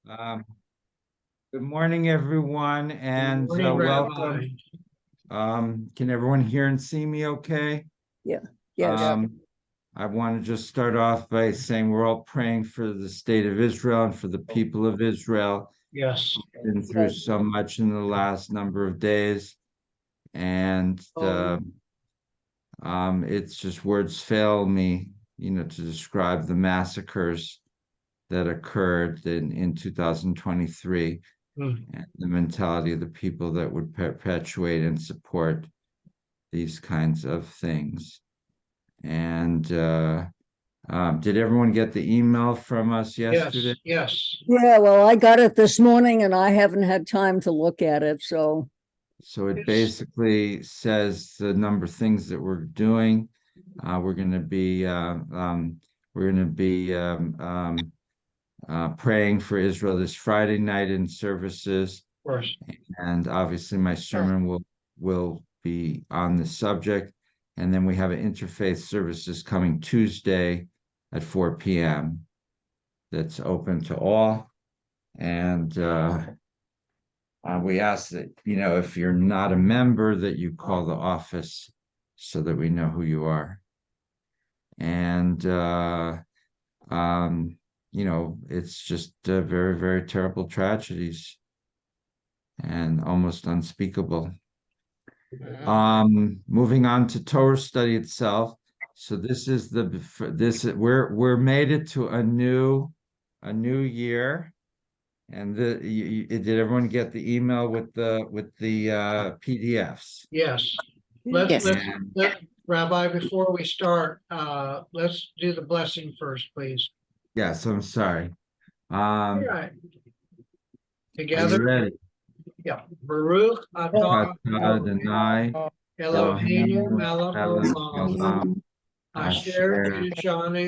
Um, Good morning, everyone, and Morning, welcome. Rabbi. Can everyone hear and see me okay? Yeah, yes. I want to just start off by saying we're all praying for the state of Israel and for the people of Israel. Yes. Been through so much in the last number of days, and it's just words fail me, to describe the massacres that occurred in 2023. And the mentality of the people that would perpetuate and support these kinds of things. And did everyone get the email from us yesterday? Yes. Yeah, well, I got it this morning and I haven't had time to look at it, so. So it basically says the number of things that we're doing. We're going to be praying for Israel this Friday night in services. Of course. And obviously my sermon will be on the subject. And then we have an interfaith services coming Tuesday at 4 p.m. that's open to all. And we ask that, if you're not a member, that you call the office so that we know who you are. And it's just very, very terrible tragedies and almost unspeakable. Moving on to Torah study itself. So this is we're made it to a new year. And did everyone get the email with the PDFs? Yes. Yes. Rabbi, before we start, let's do the blessing first, please. Yes, I'm sorry. All right. Are you Together. ready? Yeah. Baruch atah Adonai Eloheinu melech Melech haolam haolam, asher kiddushanu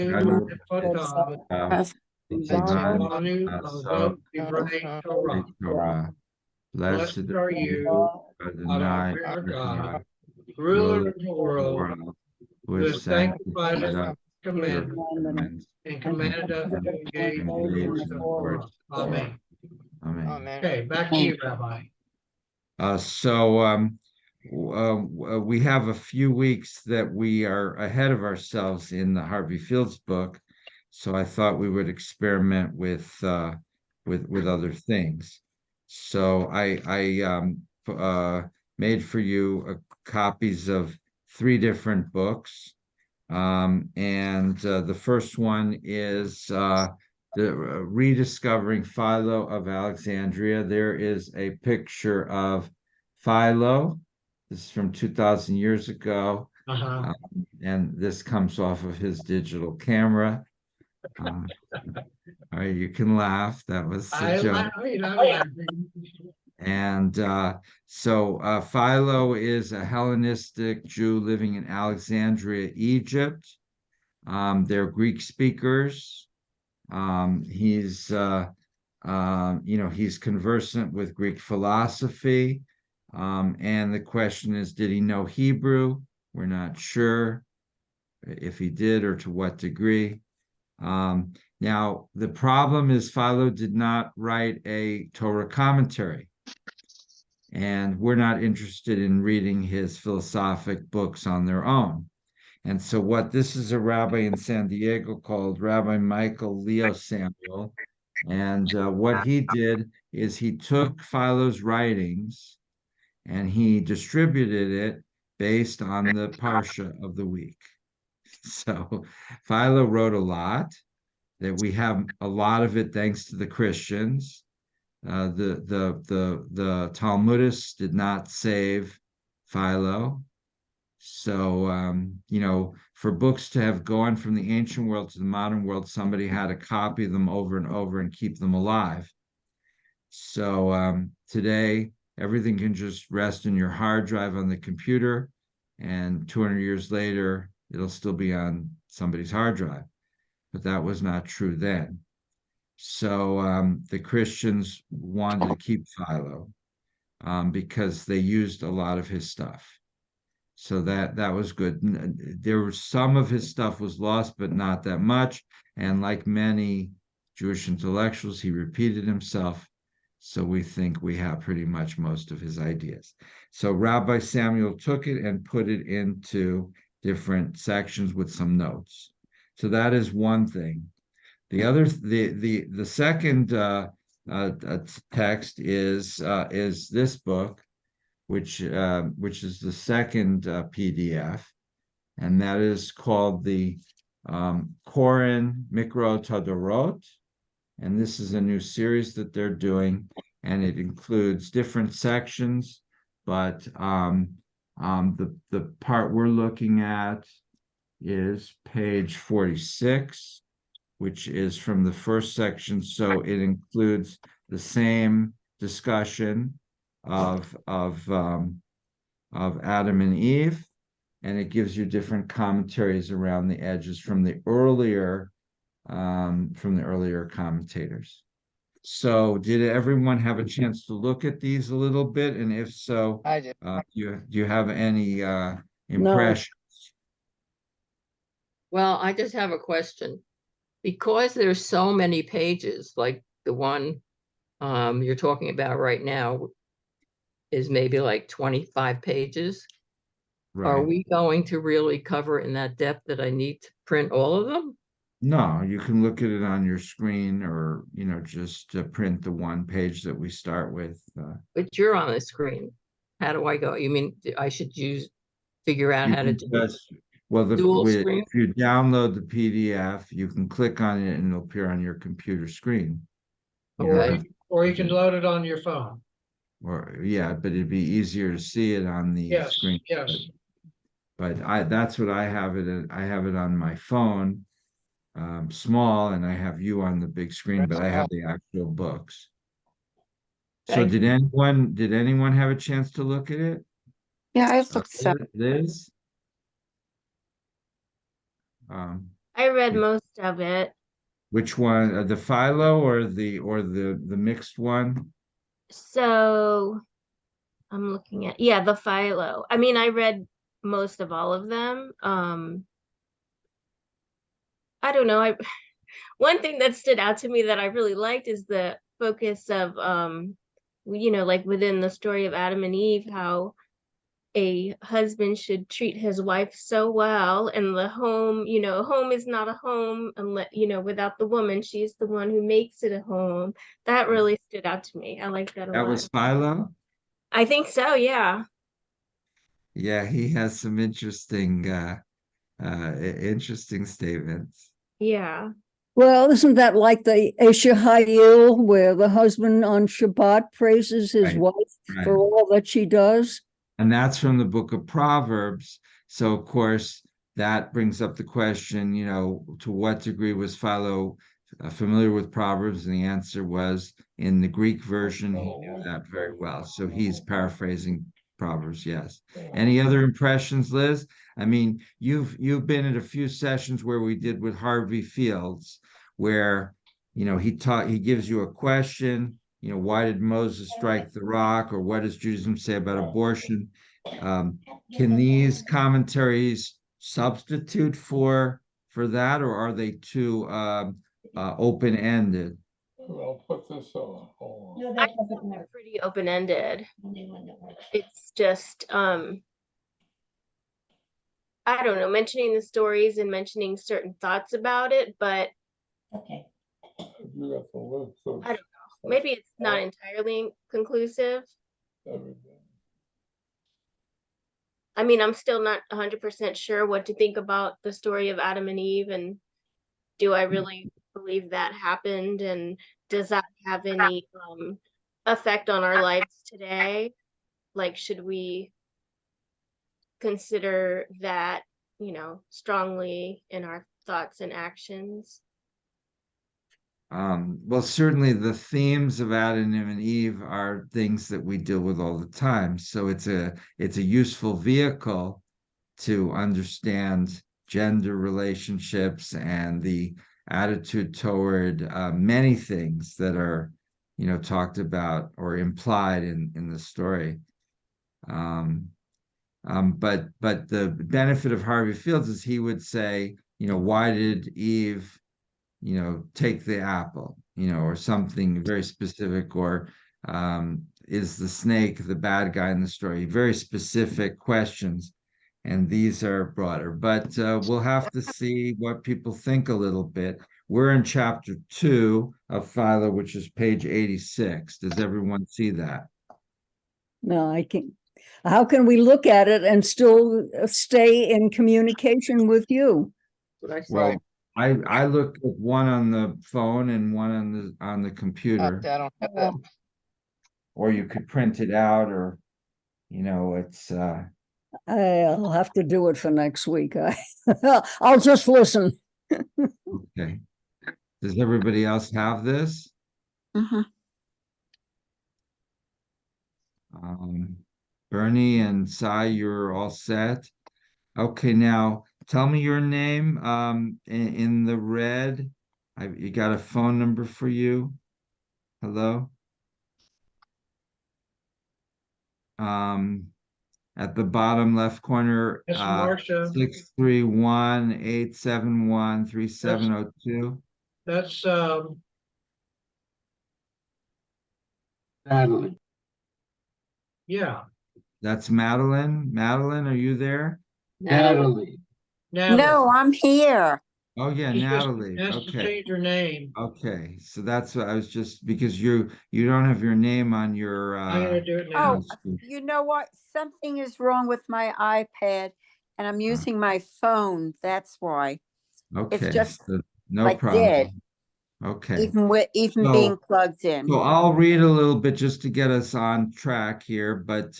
b'mitzvotav v'tzivanu l'avot divrei Torah. Torah. Blessed are you, Adonai, our God, ruler ruler of the world, who who has has sanctified us us with your commandments and commanded us to engage in the engage works in of the works Torah. of Amen. Amen. Okay, back to you, Rabbi. We have a few weeks that we are ahead of ourselves in the Harvey Fields book, so I thought we would experiment with other things. So I made for you copies of 3 different books, and the first one is the rediscovering Philo of Alexandria. There is a picture of Philo. This is from 2,000 years ago. And this comes off of his digital camera. All right, you can laugh. That was a joke. And so Philo is a Hellenistic Jew living in Alexandria, Egypt. They're Greek speakers. He's conversant with Greek philosophy. And the question is, did he know Hebrew? We're not sure if he did or to what degree. Now, the problem is Philo did not write a Torah commentary. And we're not interested in reading his philosophic books on their own. And so this is a rabbi in San Diego called Rabbi Michael Leo Samuel. And what he did is he took Philo's writings and he distributed it based on the parsha of the week. So Philo wrote a lot, that we have a lot of it thanks to the Christians. The Talmudists did not save Philo. So, for books to have gone from the ancient world to the modern world, somebody had to copy them over and over and keep them alive. So today, everything can just rest in your hard drive on the computer, and 200 years later, it'll still be on somebody's hard drive. But that was not true then. So the Christians wanted to keep Philo because they used a lot of his stuff. So that was good. There was some of his stuff was lost, but not that much. And like many Jewish intellectuals. He repeated himself. So we think we have pretty much most of his ideas. So Rabbi Samuel took it and put it into different sections with some notes. So that is one thing. The second text is this book, which is the second PDF, and that is called the Koren Mikro Todorot, and this is a new series that they're doing, and it includes different sections, but the part we're looking at is page 46, which is from the first section. So it includes the same discussion of Adam and Eve, and it gives you different commentaries around the edges from the earlier commentators. So did everyone have a chance to look at these a little bit? And if so, I did. do you have any impressions? Well, I just have a question. Because there's so many pages, like the one you're talking about right now is maybe like 25 pages. Are Right. we going to really cover in that depth that I need to print all of them? No, you can look at it on your screen, or just print the one page that we start with. But you're on the screen. How do I go? You mean I should figure out You how to can do just, well, dual screen? if you download the PDF, you can click on it and it'll appear on your computer screen. You don't Okay. have- Or you can load it on your phone. Or, yeah, but it'd be easier to see it on the Yes, screen. yes. But that's what I have it. I have it on my phone, small, and I have you on the big screen, but I have the actual books. So Okay. did anyone have a chance to look at it? Yeah, I've looked some. Liz? I read Yeah. most of it. Which one, the Philo or the mixed one? So I'm looking at, yeah, the Philo. I mean, I read most of all of them. I don't know. One thing that stood out to me that I really liked is the focus of like within the story of Adam and Eve, how a husband should treat his wife so well, and the home, a home is not a home unless, without the woman. She's the one who makes it a home. That really stood out to me. I like that a That lot. was Philo? I think so, yeah. Yeah, he has some interesting statements. Yeah. Well, isn't that like the Esha Hayil, where the husband on Shabbat praises his Right, wife right. for all that she does? And that's from the book of Proverbs. So, of course, that brings up the question, to what degree was Philo familiar with Proverbs? And the answer was, in the Greek version, he knew that very well. So he's paraphrasing Proverbs, yes. Any other impressions, Liz? I mean, you've been at a few sessions where we did with Harvey Fields, where he gives you a question, why did Moses strike the rock, or what does Judaism say about abortion? Can these commentaries substitute for that, or are they too open-ended? I'll put this on. Hold on. I think they're pretty open-ended. It's just I don't know, mentioning the stories and mentioning certain thoughts about it, but You got the list of I don't know. Maybe it's not entirely conclusive. everything. I mean, I'm still not 100% sure what to think about the story of Adam and Eve, and do I really believe that happened, and does that have any effect on our lives today? Like, should we consider that, strongly in our thoughts and actions? Well, certainly the themes of Adam and Eve are things that we deal with all the time. So it's a useful vehicle to understand gender relationships and the attitude toward many things that are, talked about or implied in the story. But the benefit of Harvey Fields is he would say, why did Eve take the apple, or something very specific, or is the snake the bad guy in the story? Very specific questions. And these are broader, but we'll have to see what people think a little bit. We're in chapter 2 of Philo, which is page 86. Does everyone see that? No, I can't. How can we look at it and still stay in communication with you? What I Well, saw. I look at one on the phone and one on the computer, I don't have that. or you could print it out, or it's I'll have to do it for next week. I'll just listen. okay. Does everybody else have this? Mhm. Bernie and Cy, you're all set. Okay, now tell me your name. In the red, you got a phone number for you. Hello. At the bottom left corner, It's Marcia. 631-871-3702. That's, Natalie. yeah, That's Madeline. Madeline, are you there? Natalie. Natalie. No, I'm here. Oh yeah, She's just Natalie. has to Okay. change her name. Okay. So that's what I was just, because you don't have your name on your I'm gonna do it now. Oh, you know what? Something is wrong with my iPad and I'm using my phone. That's why. okay. just So no like problem. dead. Okay. Even So- being plugged in. So I'll read a little bit just to get us on track here, but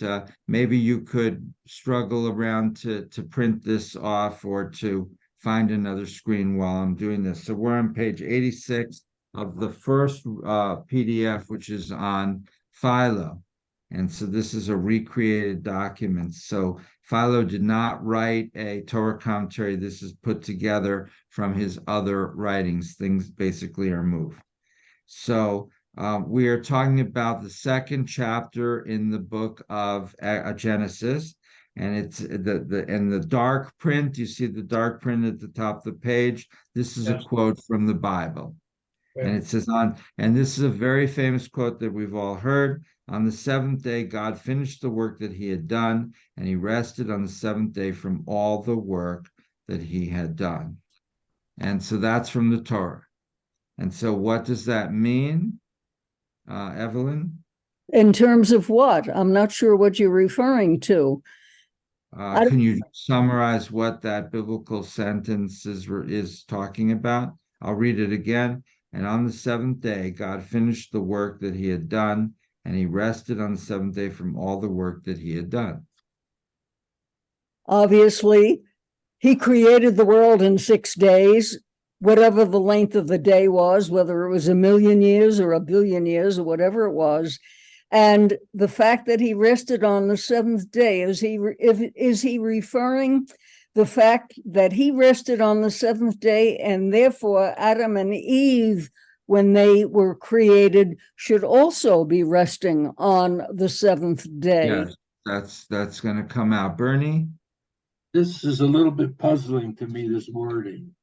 maybe you could struggle around to print this off or to find another screen while I'm doing this. So we're on page 86 of the first PDF, which is on Philo. And so this is a recreated document. So Philo did not write a Torah commentary. This is put together from his other writings. Things basically are moved. So we are talking about the second chapter in the book of Genesis, and it's the dark print. You see the dark print at the top of the page. This is a Yes. quote from the Bible, and it says and this is a very famous quote that we've all heard. On the seventh day, God finished the work that he had done, and he rested on the seventh day from all the work that he had done. And so that's from the Torah. And so what does that mean, Evelyn? In terms of what? I'm not sure what you're referring to. Can you summarize what that biblical sentence is talking about? I'll read it again. And on the seventh day, God finished the work that he had done, and he rested on the seventh day from all the work that he had done. Obviously, he created the world in 6 days, whatever the length of the day was, whether it was 1,000,000 years or 1,000,000,000 years or whatever it was. And the fact that he rested on the seventh day, is he referring the fact that he rested on the seventh day, and therefore Adam and Eve, when they were created, should also be resting on the seventh day? Yes, that's going to come out. Bernie? This is a little bit puzzling to me, this wording,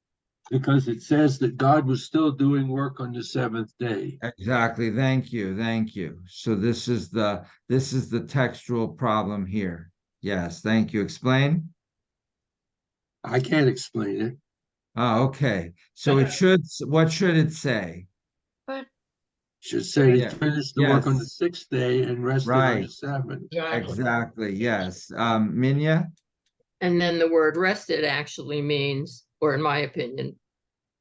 because it says that God was still doing work on the seventh day. Exactly. Thank you. So this is the textual problem here. Yes, thank you. Explain. I can't explain it. Oh, okay. So what should it say? But Should say he Yeah. finished the work on the Yes. sixth day and rested on the Right. seventh. Exactly. Yes. Minya? And then the word rested actually means, or in my opinion,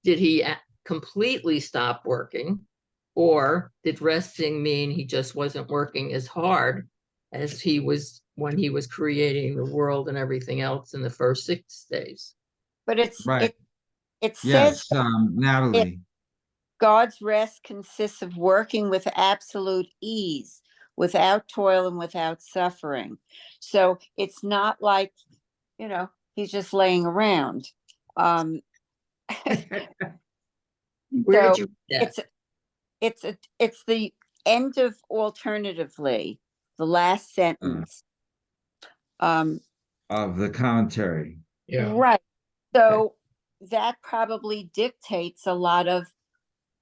did he completely stop working? Or did resting mean he just wasn't working as hard as he was when he was creating the world and everything else in the first 6 days? but Right. it Yes, says Natalie. God's rest consists of working with absolute ease, without toil and without suffering. So it's not like, he's just laying around. Where So did you read that? it's the end of alternatively, the last sentence. Of the commentary. Yeah. Right. So that probably dictates a lot of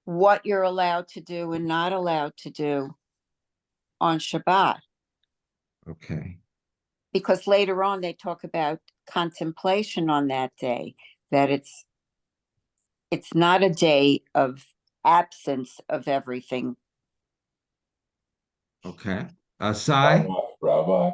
what you're allowed to do and not allowed to do on Shabbat. Okay. Because later on they talk about contemplation on that day, that it's not a day of absence of everything. Okay. Sai? Rabbi,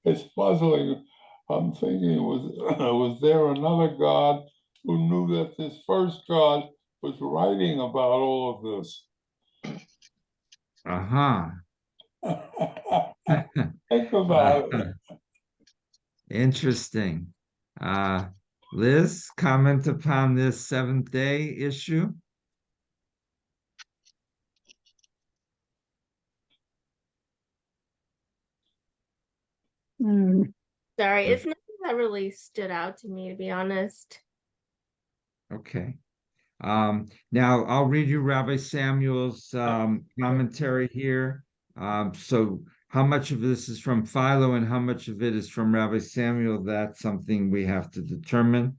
it's puzzling. I'm thinking, was there another God who knew that this first God was writing about all of this? Uh-huh. Think about it. Interesting. Liz, comment upon this seventh day issue? Sorry, Yeah. it's nothing that really stood out to me, to be honest. Okay. Now I'll read you Rabbi Samuel's commentary here. So how much of this is from Philo and how much of it is from Rabbi Samuel, that's something we have to determine.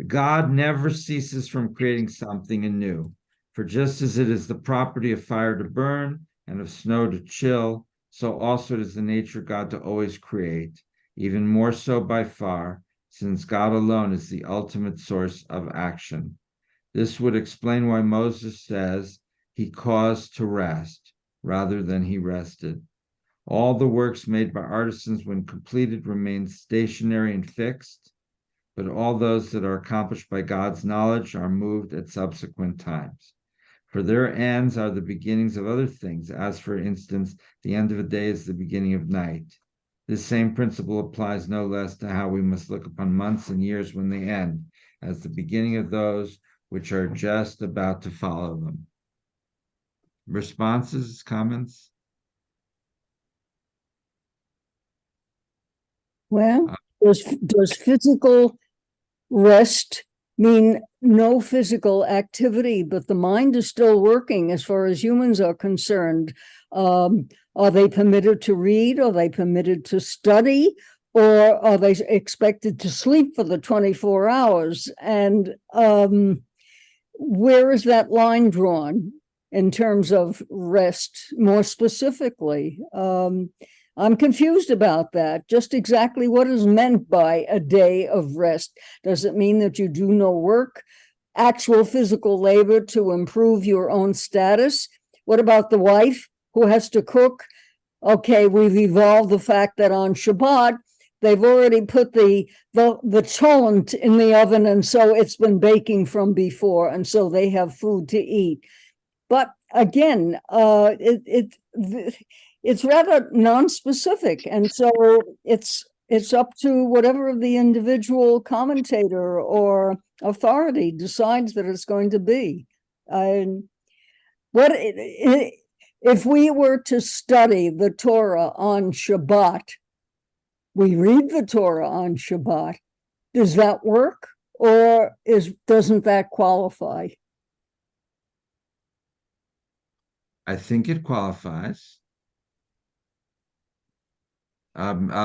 God never ceases from creating something anew. For just as it is the property of fire to burn and of snow to chill, so also it is the nature of God to always create, even more so by far, since God alone is the ultimate source of action. This would explain why Moses says he caused to rest rather than he rested. All the works made by artisans when completed remain stationary and fixed, but all those that are accomplished by God's knowledge are moved at subsequent times. For their ends are the beginnings of other things, as for instance, the end of a day is the beginning of night. This same principle applies no less to how we must look upon months and years when they end, as the beginning of those which are just about to follow them. Responses, comments? Well, does physical rest mean no physical activity, but the mind is still working as far as humans are concerned? Are they permitted to read? Are they permitted to study? Or are they expected to sleep for the 24 hours? And where is that line drawn in terms of rest more specifically? I'm confused about that. Just exactly what is meant by a day of rest. Does it mean that you do no work, actual physical labor to improve your own status? What about the wife who has to cook? Okay, we've evolved the fact that on Shabbat, they've already put the cholent in the oven, and so it's been baking from before, and so they have food to eat. But again, it's rather non-specific, and so it's up to whatever the individual commentator or authority decides that it's going to be. If we were to study the Torah on Shabbat, we read the Torah on Shabbat, does that work, or doesn't that qualify? I think it qualifies.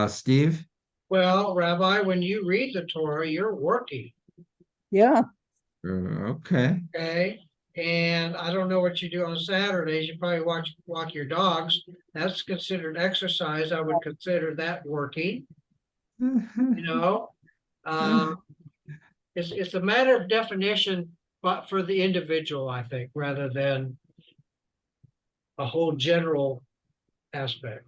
Steve? Well, Rabbi, when you read the Torah, you're working, Yeah. Okay. okay? And I don't know what you do on Saturdays. You probably walk your dogs. That's considered exercise. I would consider that working, you know? It's a matter of definition, but for the individual, I think, rather than a whole general aspect.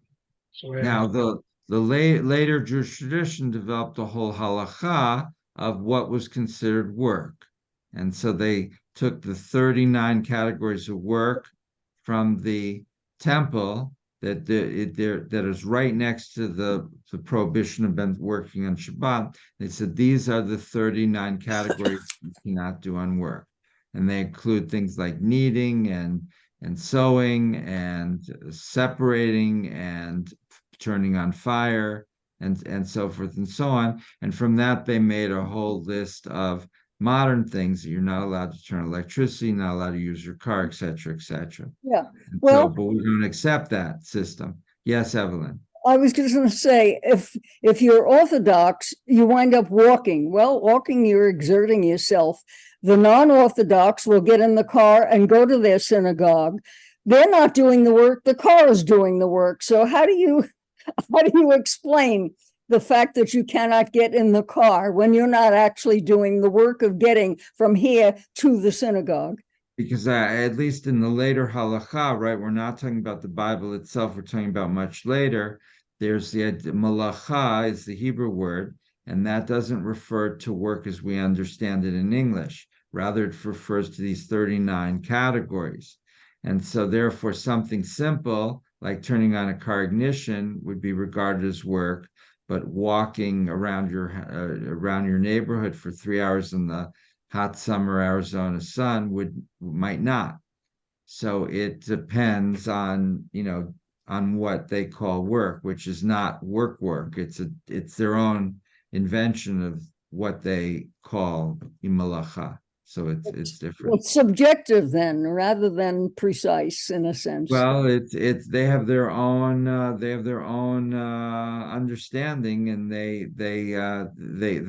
So Now, the later Jewish tradition developed a whole halacha of what was considered work. And so they took the 39 categories of work from the temple that is right next to the prohibition of working on Shabbat. They said these are the 39 categories you cannot do on work. And they include things like kneading and sewing and separating and turning on fire and so forth and so on. And from that, they made a whole list of modern things that you're not allowed to turn electricity, not allowed to use your car, et cetera, et cetera. Yeah. And Well, but we don't accept that system. Yes, Evelyn. I was just going to say, if you're Orthodox, you wind up walking. Well, walking, you're exerting yourself. The non-Orthodox will get in the car and go to their synagogue. They're not doing the work; the car is doing the work. So how do you explain the fact that you cannot get in the car when you're not actually doing the work of getting from here to the synagogue? Because at least in the later halacha, right, we're not talking about the Bible itself, we're talking about much later. There's the malacha is the Hebrew word, and that doesn't refer to work as we understand it in English. Rather, it refers to these 39 categories. And so therefore, something simple like turning on a car ignition would be regarded as work, but walking around your neighborhood for 3 hours in the hot summer Arizona sun might not. So it depends on, on what they call work, which is not work. It's their own invention of what they call malacha. So it's different. It's subjective then, rather than precise in a sense. Well, they have their own understanding, and they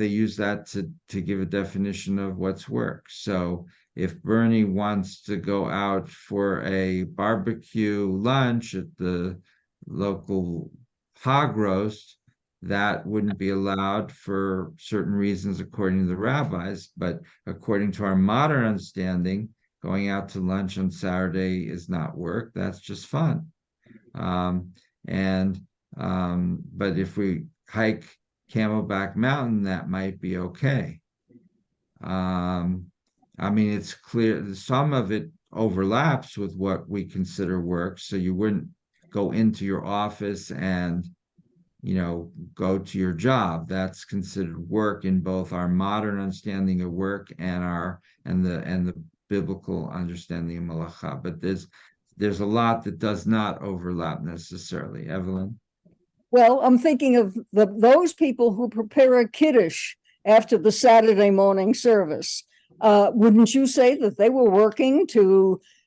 use that to give a definition of what's work. So if Bernie wants to go out for a barbecue lunch at the local hog roast, that wouldn't be allowed for certain reasons according to the rabbis, but according to our modern understanding, going out to lunch on Saturday is not work. That's just fun. But if we hike Camelback Mountain, that might be okay. I mean, it's clear some of it overlaps with what we consider work. So you wouldn't go into your office and go to your job. That's considered work in both our modern understanding of work and the biblical understanding of malacha. But there's a lot that does not overlap necessarily. Evelyn? Well, I'm thinking of those people who prepare a kiddush after the Saturday morning service. Wouldn't you say that they were working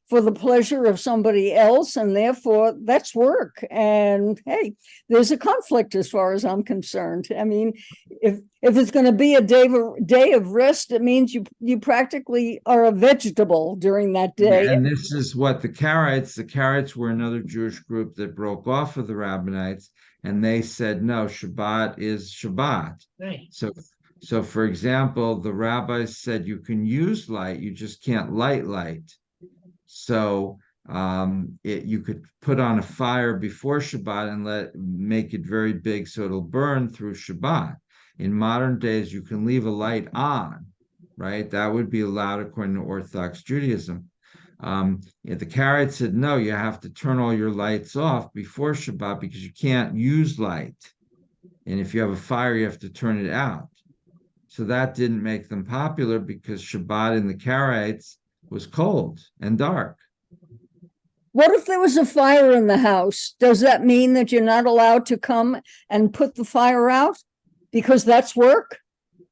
for the pleasure of somebody else, and therefore that's work? And hey, there's a conflict as far as I'm concerned. I mean, if it's going to be a day of rest, it means you practically are a vegetable during that day. And this is what the Karaites were another Jewish group that broke off of the Rabbinites, and they said, no, Shabbat is Shabbat. Hey. So for example, the rabbis said you can use light, you just can't light. So you could put on a fire before Shabbat and make it very big so it'll burn through Shabbat. In modern days, you can leave a light on, right? That would be allowed according to Orthodox Judaism. The Karaites said, no, you have to turn all your lights off before Shabbat because you can't use light. And if you have a fire, you have to turn it out. So that didn't make them popular because Shabbat in the Karaites was cold and dark. What if there was a fire in the house? Does that mean that you're not allowed to come and put the fire out because that's work?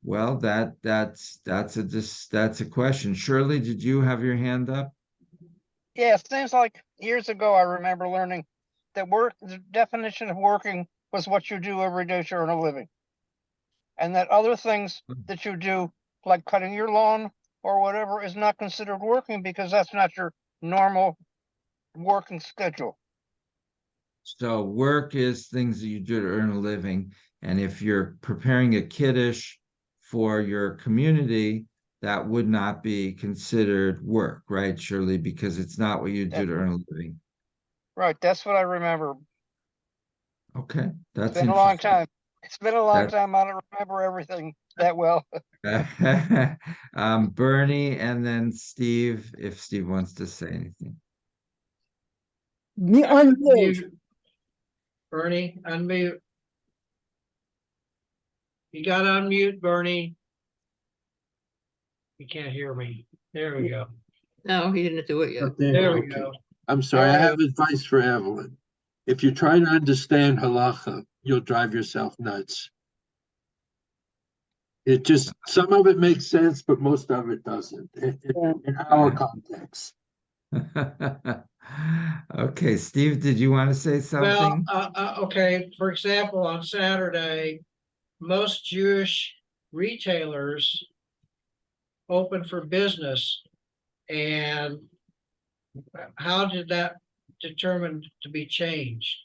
Well, that's a question. Shirley, did you have your hand up? Yeah, it seems like years ago I remember learning that the definition of working was what you do every day to earn a living. And that other things that you do, like cutting your lawn or whatever, is not considered working because that's not your normal working schedule. So work is things that you do to earn a living. And if you're preparing a kiddush for your community, that would not be considered work, right, Shirley? Because it's not what you do to earn a living. Right, that's what I remember. Okay, that's It's been a long time. It's been a long time. I don't remember everything that well. Bernie and then Steve, if Steve wants to say anything. Unmute. Bernie, unmute. You got to unmute, Bernie. You can't hear me. There we go. No, he didn't do it yet. There we Okay. go. I'm sorry, I have advice for Evelyn. If you try to understand halacha, you'll drive yourself nuts. Some of it makes sense, but most of it doesn't in our context. Okay. Okay, Steve, did you want to say Well, something? okay, for example, on Saturday, most Jewish retailers open for business. And how did that determined to be changed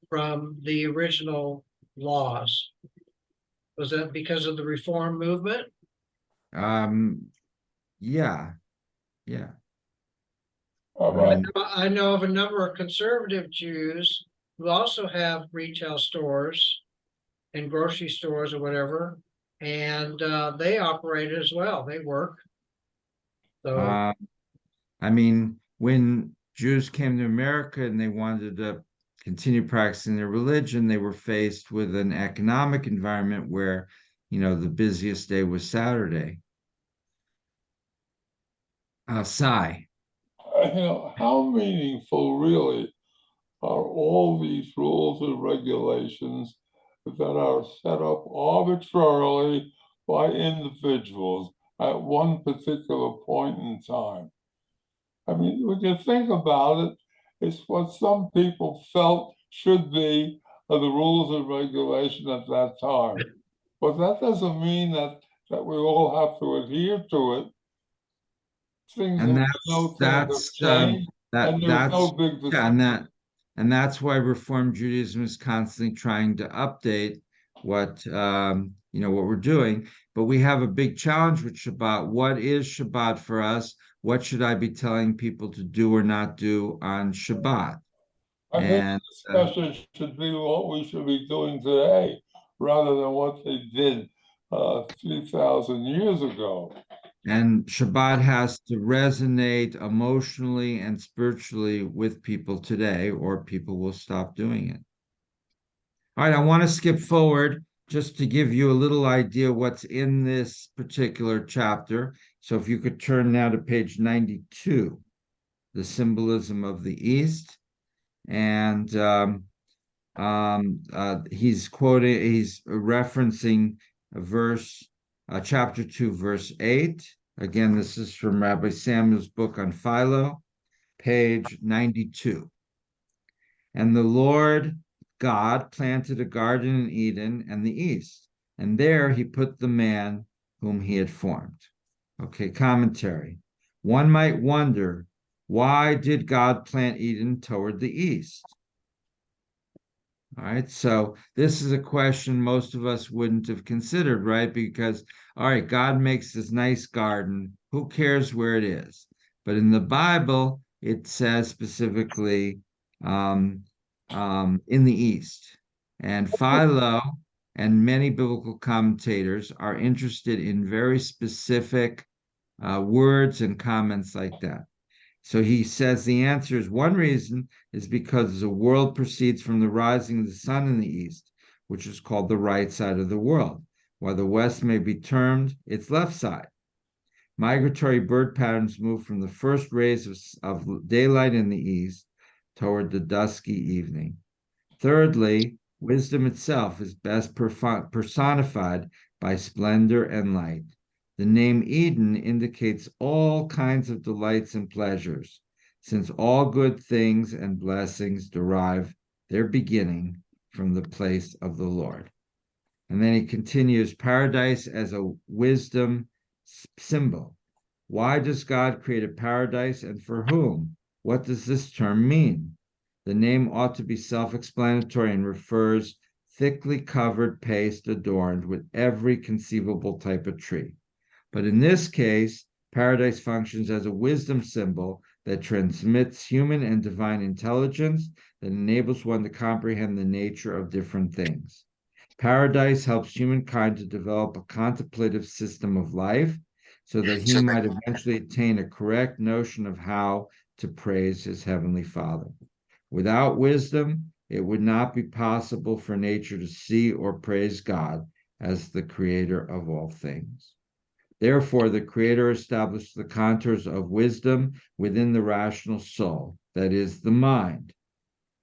from the original laws? Was that because of the reform movement? Um, yeah, yeah. But I know of a number of conservative Jews who also have retail stores and grocery stores or whatever, and they operate as well. They work. So Uh, I mean, when Jews came to America and they wanted to continue practicing their religion, they were faced with an economic environment where, the busiest day was Saturday. Sigh. how meaningful really are all these rules and regulations that are set up arbitrarily by individuals at one particular point in time? I mean, when you think about it, it's what some people felt should be the rules and regulation at that time. But that doesn't mean that we all have to adhere to it. Things And have, that's things have that's changed, that and there's no that's big yeah, discussion. and that's why Reform Judaism is constantly trying to update what we're doing. But we have a big challenge with Shabbat. What is Shabbat for us? What should I be telling people to do or not do on Shabbat? I think And the discussion should be what we should be doing today rather than what they did 3,000 years ago. and Shabbat has to resonate emotionally and spiritually with people today, or people will stop doing it. All right, I want to skip forward just to give you a little idea what's in this particular chapter. So if you could turn now to page 92, the symbolism of the East. And he's referencing a verse, chapter 2, verse 8. Again, this is from Rabbi Samuel's book on Philo, page 92. And the Lord God planted a garden in Eden and the east, and there he put the man whom he had formed. Okay, commentary. One might wonder, why did God plant Eden toward the east? All right, so this is a question most of us wouldn't have considered, right? Because, all right, God makes this nice garden. Who cares where it is? But in the Bible, it says specifically in the East. And Philo and many biblical commentators are interested in very specific words and comments like that. So he says the answer is one reason is because the world proceeds from the rising of the sun in the east, which is called the right side of the world, while the west may be termed its left side. Migratory bird patterns move from the first rays of daylight in the east toward the dusky evening. Thirdly, wisdom itself is best personified by splendor and light. The name Eden indicates all kinds of delights and pleasures, since all good things and blessings derive their beginning from the place of the Lord. And then he continues, paradise as a wisdom symbol. Why does God create a paradise and for whom? What does this term mean? The name ought to be self-explanatory and refers thickly covered paste adorned with every conceivable type of tree. But in this case, paradise functions as a wisdom symbol that transmits human and divine intelligence that enables one to comprehend the nature of different things. Paradise helps humankind to develop a contemplative system of life so that he might eventually attain a correct notion of how to praise his heavenly Father. Without wisdom, it would not be possible for nature to see or praise God as the creator of all things. Therefore, the Creator established the contours of wisdom within the rational soul, that is, the mind,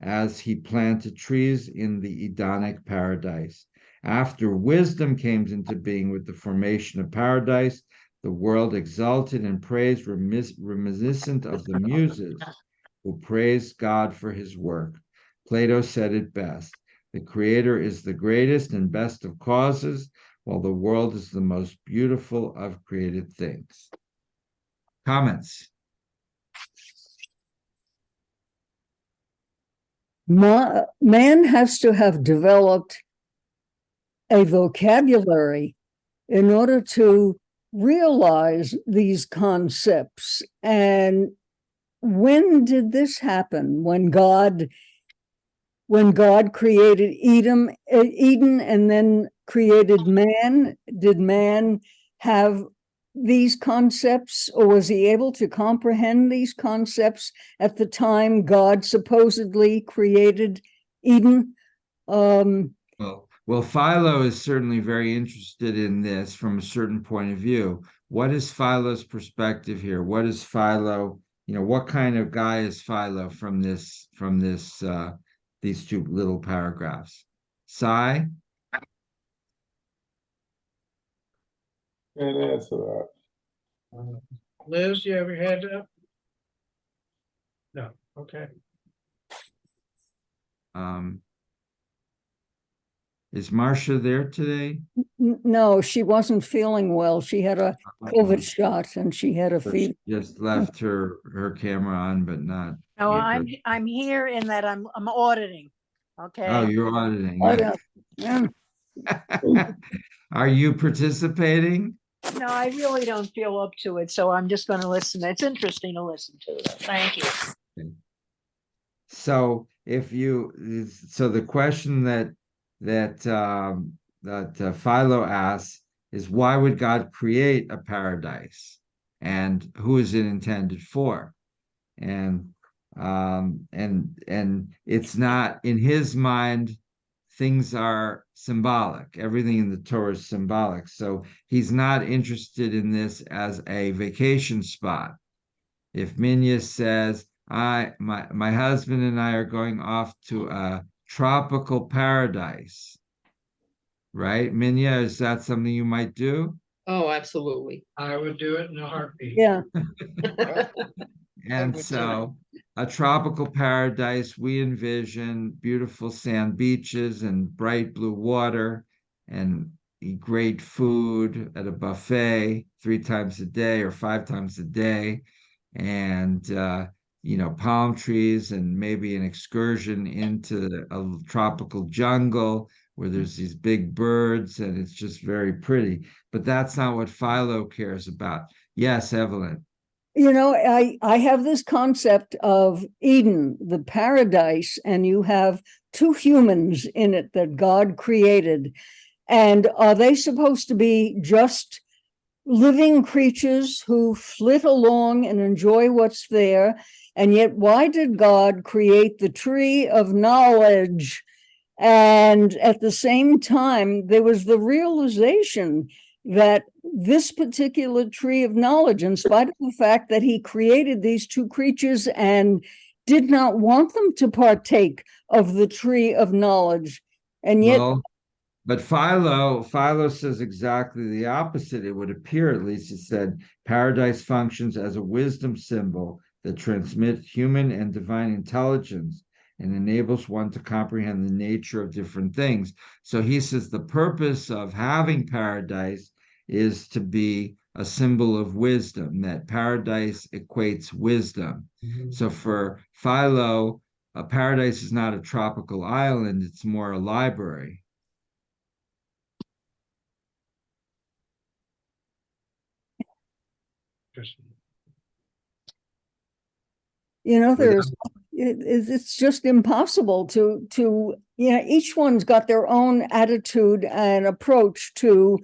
as he planted trees in the Edenic paradise. After wisdom came into being with the formation of paradise, the world exalted and praised, reminiscent of the Muses, who praised God for his work. Plato said it best. The Creator is the greatest and best of causes, while the world is the most beautiful of created things. Comments? Man has to have developed a vocabulary in order to realize these concepts. And when did this happen? When God created Eden and then created man, did man have these concepts, or was he able to comprehend these concepts at the time God supposedly created Eden? Well, Philo is certainly very interested in this from a certain point of view. What is Philo's perspective here? What is Philo, what kind of guy is Philo from these two little paragraphs? Sai? Can't answer that. Liz, you have your hand up? No, okay. Is Marcia there today? No, she wasn't feeling well. She had a COVID shot and she had a So fever. she just left her camera on, but not. No, Yeah, I'm here in that I'm auditing. Oh, Okay. you're auditing. Yeah. Are you participating? No, I really don't feel up to it, so I'm just going to listen. It's interesting to listen to. Thank you. So the question that Philo asks is, why would God create a paradise, and who is it intended for? And it's not, in his mind, things are symbolic. Everything in the Torah is symbolic. So he's not interested in this as a vacation spot. If Minya says, my husband and I are going off to a tropical paradise, right? Minya, is that something you might do? Oh, absolutely. I would do it in a heartbeat. Yeah. And so a tropical paradise, we envision beautiful sand beaches and bright blue water and great food at a buffet 3 times a day or 5 times a day, and palm trees, and maybe an excursion into a tropical jungle where there's these big birds, and it's just very pretty. But that's not what Philo cares about. Yes, Evelyn. I have this concept of Eden, the paradise, and you have 2 humans in it that God created. And are they supposed to be just living creatures who flit along and enjoy what's there? And yet, why did God create the tree of knowledge? And at the same time, there was the realization that this particular tree of knowledge, in spite of the fact that he created these 2 creatures and did not want them to partake of the tree of knowledge, and yet. Well, but Philo says exactly the opposite. It would appear, at least. It said, paradise functions as a wisdom symbol that transmits human and divine intelligence and enables one to comprehend the nature of different things. So he says the purpose of having paradise is to be a symbol of wisdom, that paradise equates wisdom. Mm-hmm. So for Philo, a paradise is not a tropical island, it's more a library. It's just impossible to each one's got their own attitude and approach to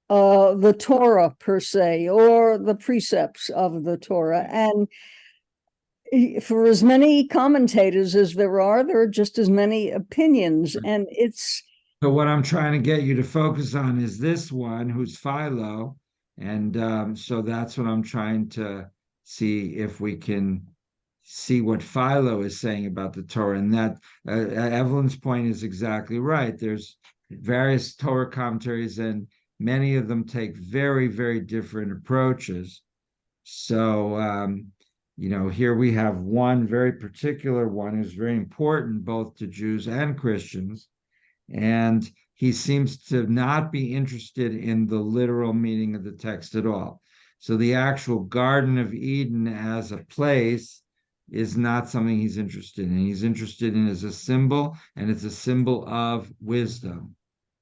the Torah per se, or the precepts of the Torah. And for as many commentators as there are just as many opinions. And it's. So what I'm trying to get you to focus on is this one, who's Philo. And so that's what I'm trying to see if we can see what Philo is saying about the Torah. And that Evelyn's point is exactly right. There's various Torah commentaries, and many of them take very, very different approaches. So Here we have one very particular one who's very important both to Jews and Christians. And he seems to not be interested in the literal meaning of the text at all. So the actual Garden of Eden as a place is not something he's interested in. He's interested in as a symbol, and it's a symbol of wisdom.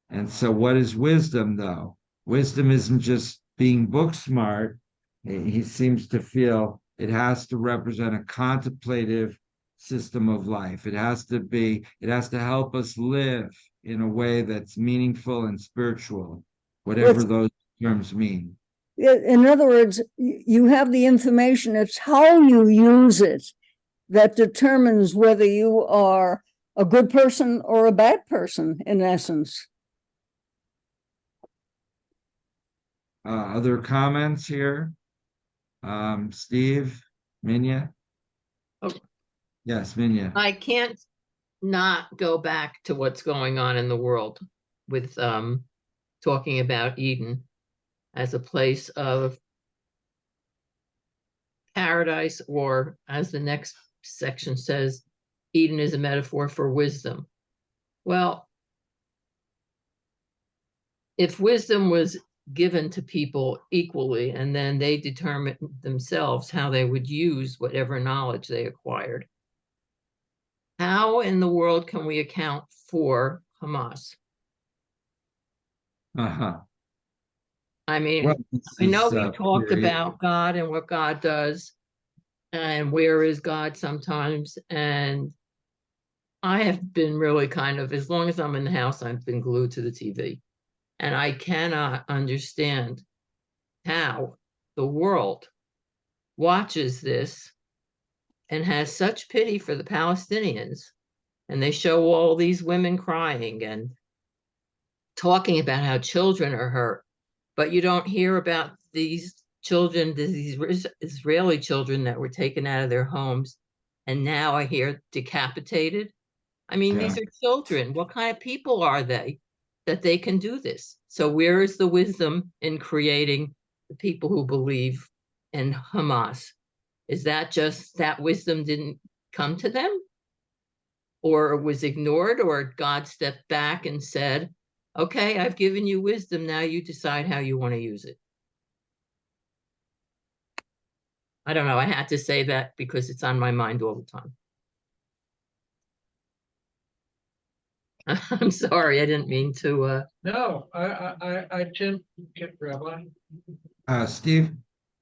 And so what is wisdom, though? Wisdom isn't just being book smart. He seems to feel it has to represent a contemplative system of life. It has to help us live in a way that's meaningful and spiritual, whatever those terms mean. In other words, you have the information, it's how you use it that determines whether you are a good person or a bad person, in essence. Other comments here? Steve, Minya? Oh. Yes, Minya. I can't not go back to what's going on in the world with talking about Eden as a place of paradise, or as the next section says, Eden is a metaphor for wisdom. Well, if wisdom was given to people equally and then they determined themselves how they would use whatever knowledge they acquired, how in the world can we account for Hamas? Uh-huh. I mean, Well, I know we talked about God and what God does and where is God sometimes. And I have been really kind of, as long as I'm in the house, I've been glued to the TV. And I cannot understand how the world watches this and has such pity for the Palestinians. And they show all these women crying and talking about how children are hurt. But you don't hear about these children, these Israeli children that were taken out of their homes and now I hear decapitated. I mean, these are children. What kind of people are they that they can do this? So where is the wisdom in creating the people who believe in Hamas? Is that just that wisdom didn't come to them? Or was ignored, or God stepped back and said, okay, I've given you wisdom. Now you decide how you want to use it. I don't know. I had to say that because it's on my mind all the time. I'm sorry. I didn't mean to. No, I tend, get Rabbi. Steve?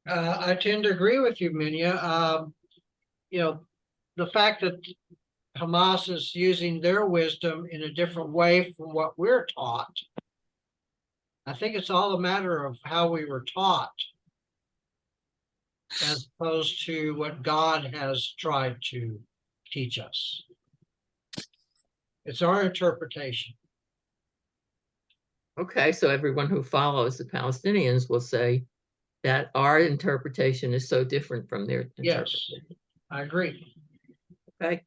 I tend to agree with you, Minya. The fact that Hamas is using their wisdom in a different way from what we're taught. I think it's all a matter of how we were taught, as opposed to what God has tried to teach us. It's our interpretation. Okay, so everyone who follows the Palestinians will say that our interpretation is so different from their interpretation. Yes, I agree. Okay.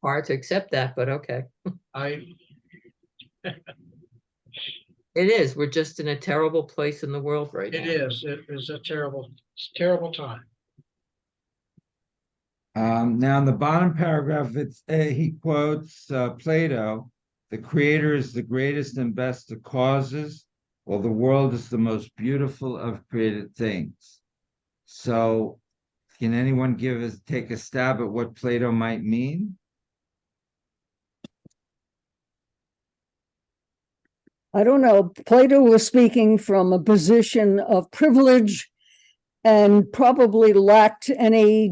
Hard to accept that, but okay. It is. We're just in a terrible place in the world right now. It is. It is a terrible time. Now in the bottom paragraph, he quotes Plato, the creator is the greatest and best of causes, while the world is the most beautiful of created things. So can anyone take a stab at what Plato might mean? I don't know. Plato was speaking from a position of privilege and probably lacked any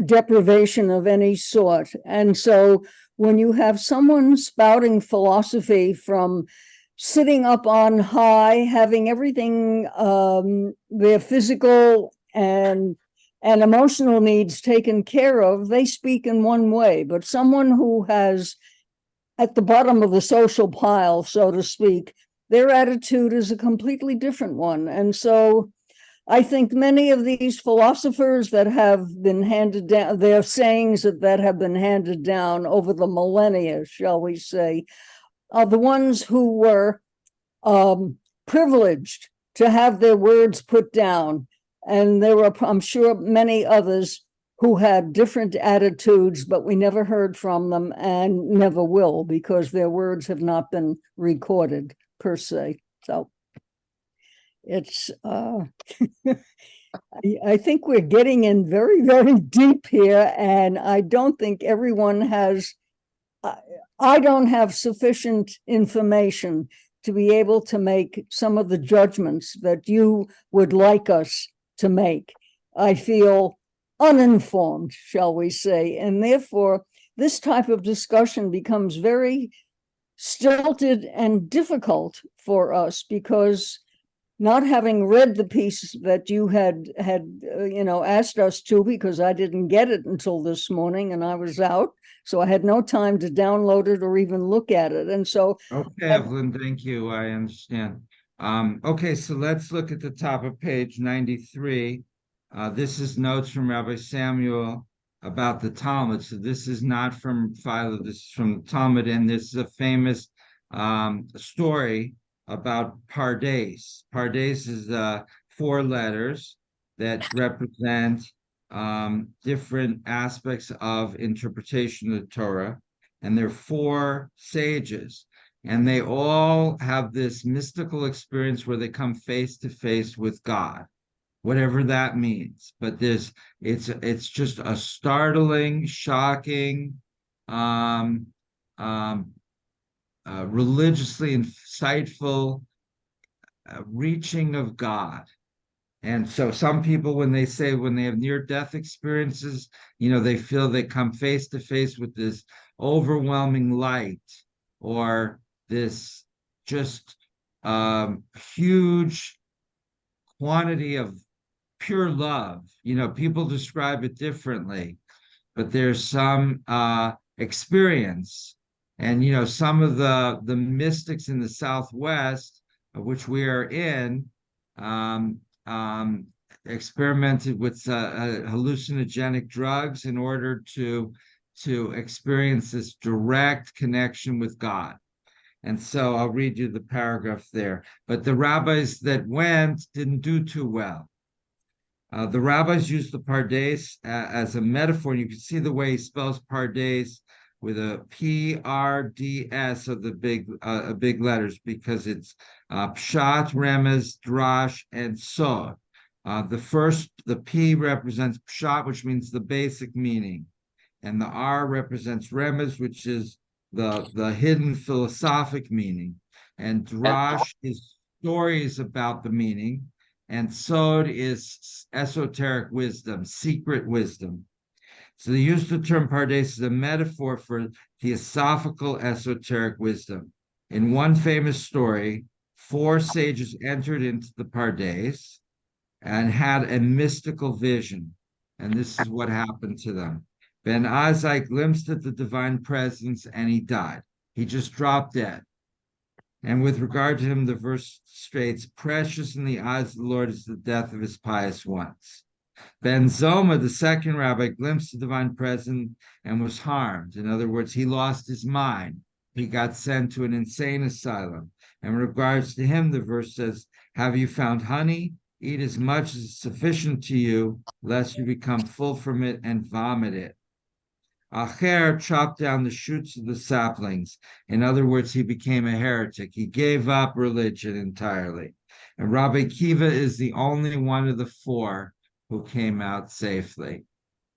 deprivation of any sort. And so when you have someone spouting philosophy from sitting up on high, having everything, their physical and emotional needs taken care of, they speak in one way. But someone who has at the bottom of the social pile, so to speak, their attitude is a completely different one. And so I think many of these philosophers that have been handed down, their sayings that have been handed down over the millennia, shall we say, are the ones who were privileged to have their words put down. And there were, I'm sure, many others who had different attitudes, but we never heard from them and never will because their words have not been recorded per se. So it's, I think we're getting in very, very deep here, and I don't think everyone has, I don't have sufficient information to be able to make some of the judgments that you would like us to make. I feel uninformed, shall we say, and therefore this type of discussion becomes very stilted and difficult for us because not having read the piece that you had asked us to, because I didn't get it until this morning and I was out, so I had no time to download it or even look at it. And so Okay, Evelyn, thank you. I understand. Okay, so let's look at the top of page 93. This is notes from Rabbi Samuel about the Talmud. So this is not from Philo, this is from the Talmud, and this is a famous story about Pardes. Pardes is 4 letters that represent different aspects of interpretation of the Torah, and there are 4 sages, and they all have this mystical experience where they come face to face with God, whatever that means. But it's just a startling, shocking, religiously insightful reaching of God. And so some people, when they have near-death experiences, they feel they come face to face with this overwhelming light or this just huge quantity of pure love. People describe it differently, but there's some experience. And some of the mystics in the Southwest, of which we are in, experimented with hallucinogenic drugs in order to experience this direct connection with God. And so I'll read you the paragraph there. But the rabbis that went didn't do too well. The rabbis used the Pardes as a metaphor. And you can see the way he spells Pardes with a PRDS of the big letters, because it's Pshat, Remez, Drash, and Sod. The P represents Pshat, which means the basic meaning, and the R represents Remez, which is the hidden philosophic meaning, and Drash is stories about the meaning, and Sod is esoteric wisdom, secret wisdom. So they used the term Pardes as a metaphor for theosophical esoteric wisdom. In one famous story, 4 sages entered into the Pardes and had a mystical vision. And this is what happened to them. Ben Azai glimpsed at the divine presence and he died. He just dropped dead. And with regard to him, the verse states, precious in the eyes of the Lord is the death of his pious ones. Ben Zoma, the second rabbi, glimpsed the divine presence and was harmed. In other words, he lost his mind. He got sent to an insane asylum. In regards to him, the verse says, have you found honey? Eat as much as is sufficient to you, lest you become full from it and vomit it. Acher chopped down the shoots of the saplings. In other words, he became a heretic. He gave up religion entirely. And Rabbi Kiva is the only one of the 4 who came out safely.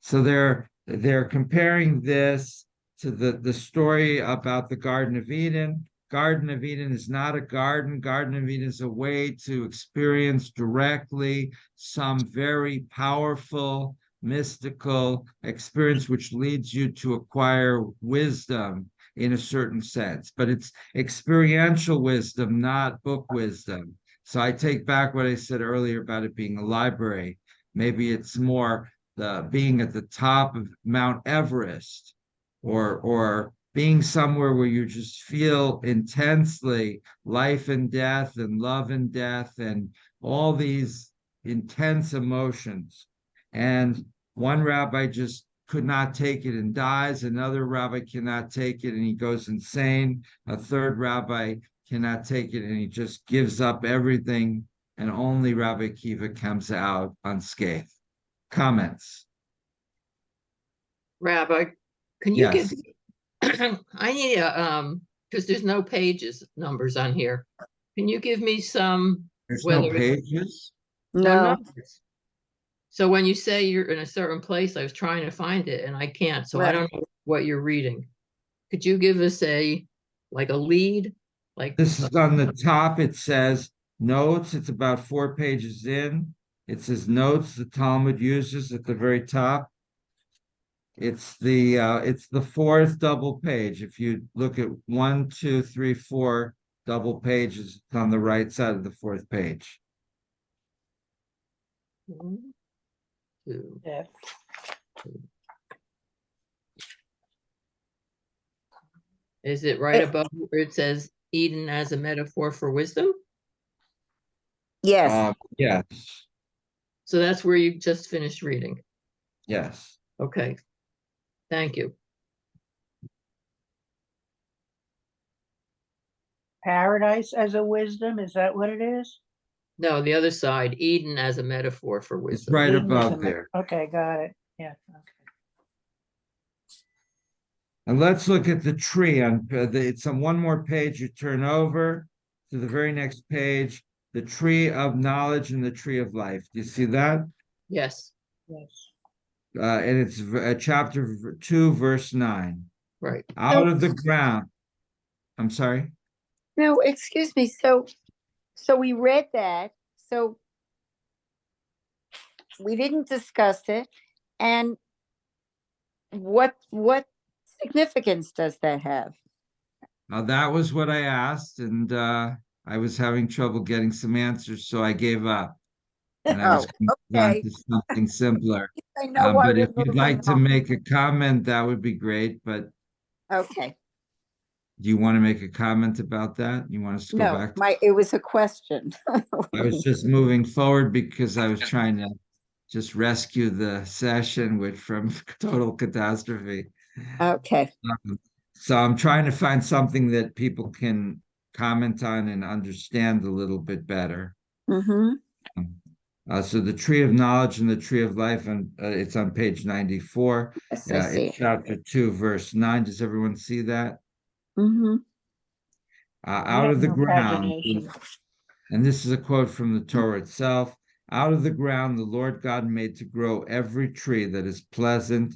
So they're comparing this to the story about the Garden of Eden. Garden of Eden is not a garden. Garden of Eden is a way to experience directly some very powerful, mystical experience which leads you to acquire wisdom in a certain sense. But it's experiential wisdom, not book wisdom. So I take back what I said earlier about it being a library. Maybe it's more the being at the top of Mount Everest, or being somewhere where you just feel intensely life and death and love and death and all these intense emotions. And one rabbi just could not take it and dies. Another rabbi cannot take it and he goes insane. A third rabbi cannot take it and he just gives up everything, and only Rabbi Kiva comes out unscathed. Comments? Rabbi, can you give, Yes. I need because there's no pages numbers on here. Can you give me some, There's no whether it's pages. no No, numbers? So when you say you're in a certain place, I was trying to find it and I can't, so I Right. don't know what you're reading. Could you give us like a lead? Like, This is on the top. It says notes. It's about 4 pages in. It says notes the Talmud uses at the very top. It's the fourth double page. If you look at 1, 2, 3, 4 double pages, it's on the right side of the fourth page. 1, 2, Yeah. is it right Eh. above where it says Eden as a metaphor for wisdom? yes, Yes, So that's where you just finished reading. yes. Okay, thank you. Paradise as a wisdom, is that what it is? No, the other side, Eden as a metaphor for It's wisdom. right Eden is above a- there. Okay, got it. Yeah, okay. And let's look at the tree on it's on one more page. You turn over to the very next page, the tree of knowledge and the tree of life. Do you see that? Yes, Yes. And it's chapter 2, verse 9. right. Out of the ground. I'm sorry. no, excuse me. So we read that. So we didn't discuss it. And what significance does that have? Now that was what I asked, and I was having trouble getting some answers, so I gave up. And I was Oh, going on okay. to something simpler. I know why But if we're you'd moving like to on. make a comment, that would be great. But Okay. do you want to make a comment about that? You want us to go No, back to, it was a question. I was just moving forward because I was trying to just rescue the session which from total catastrophe. Okay. So I'm trying to find something that people can comment on and understand a little bit better. Mm-hmm. So the tree of knowledge and the tree of life, and it's on page 94. Yes, I see. It's chapter 2, verse 9. Does everyone see that? Mm-hmm. I Out have of the no ground, pagination. and this is a quote from the Torah itself. Out of the ground, the Lord God made to grow every tree that is pleasant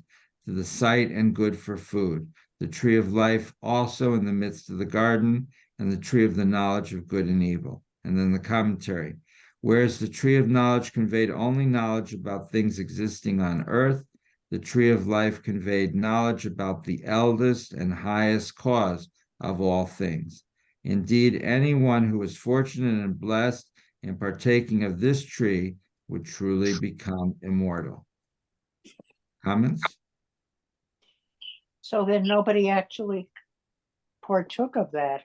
to the sight and good for food. The tree of life also in the midst of the garden, and the tree of the knowledge of good and evil. And then the commentary. Whereas the tree of knowledge conveyed only knowledge about things existing on earth, the tree of life conveyed knowledge about the eldest and highest cause of all things. Indeed, anyone who is fortunate and blessed in partaking of this tree would truly become immortal. Comments? So then nobody actually partook of that.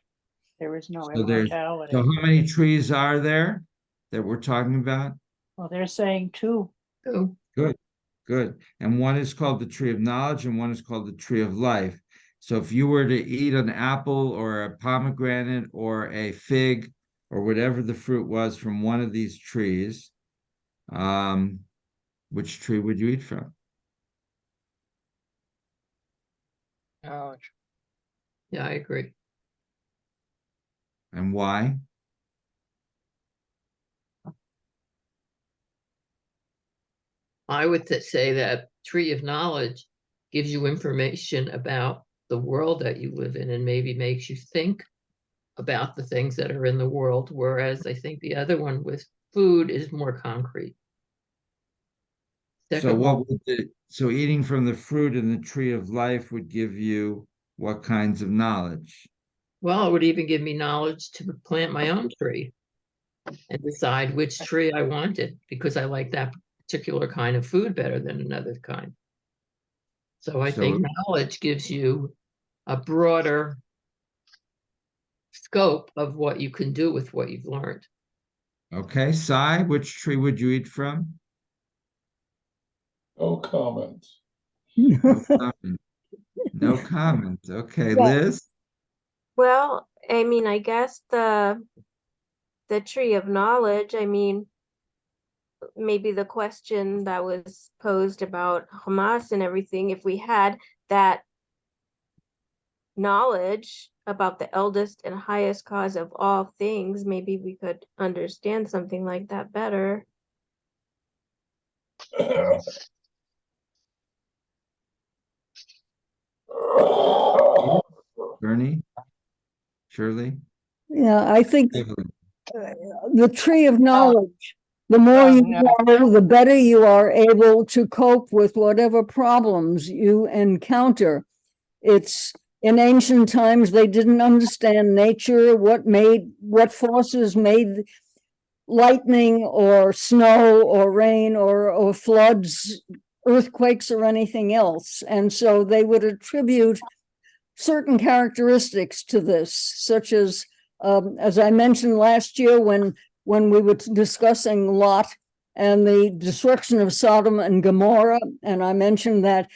There is no So immortality. how many trees are there that we're talking about? Well, they're saying two. So, Good, good. And one is called the tree of knowledge and one is called the tree of life. So if you were to eat an apple or a pomegranate or a fig or whatever the fruit was from one of these trees, which tree would you eat from? Knowledge. yeah, I agree. And why? I would say that tree of knowledge gives you information about the world that you live in and maybe makes you think about the things that are in the world, whereas I think the other one with food is more concrete. So Second one, so eating from the fruit in the tree of life would give you what kinds of knowledge? well, it would even give me knowledge to plant my own tree and decide which tree I wanted because I like that particular kind of food better than another kind. So I So think knowledge gives you a broader scope of what you can do with what you've learned. okay, Sai, which tree would you eat from? No comment. No comment. No comment. Okay, Yeah. Liz? Well, I mean, I guess the tree of knowledge, I mean, maybe the question that was posed about Hamas and everything, if we had that knowledge about the eldest and highest cause of all things, maybe we could understand something like that better. Bernie? Shirley? Yeah, I think Evelyn? the tree of knowledge, the more you no. know, the better you are able to cope with whatever problems you encounter. It's in ancient times, they didn't understand nature, what forces made lightning or snow or rain or floods, earthquakes or anything else. And so they would attribute certain characteristics to this, such as I mentioned last year when we were discussing Lot and the destruction of Sodom and Gomorrah, and I mentioned that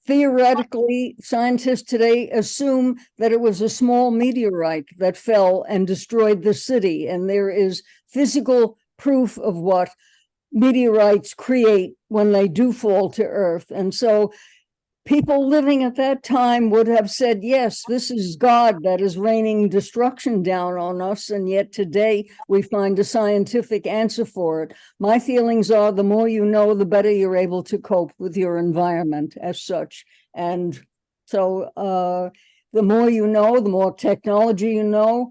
theoretically, scientists today assume that it was a small meteorite that fell and destroyed the city, and there is physical proof of what meteorites create when they do fall to Earth. And so people living at that time would have said, yes, this is God that is raining destruction down on us. And yet today we find a scientific answer for it. My feelings are the more you know, the better you're able to cope with your environment as such. And so the more you know, the more technology you know,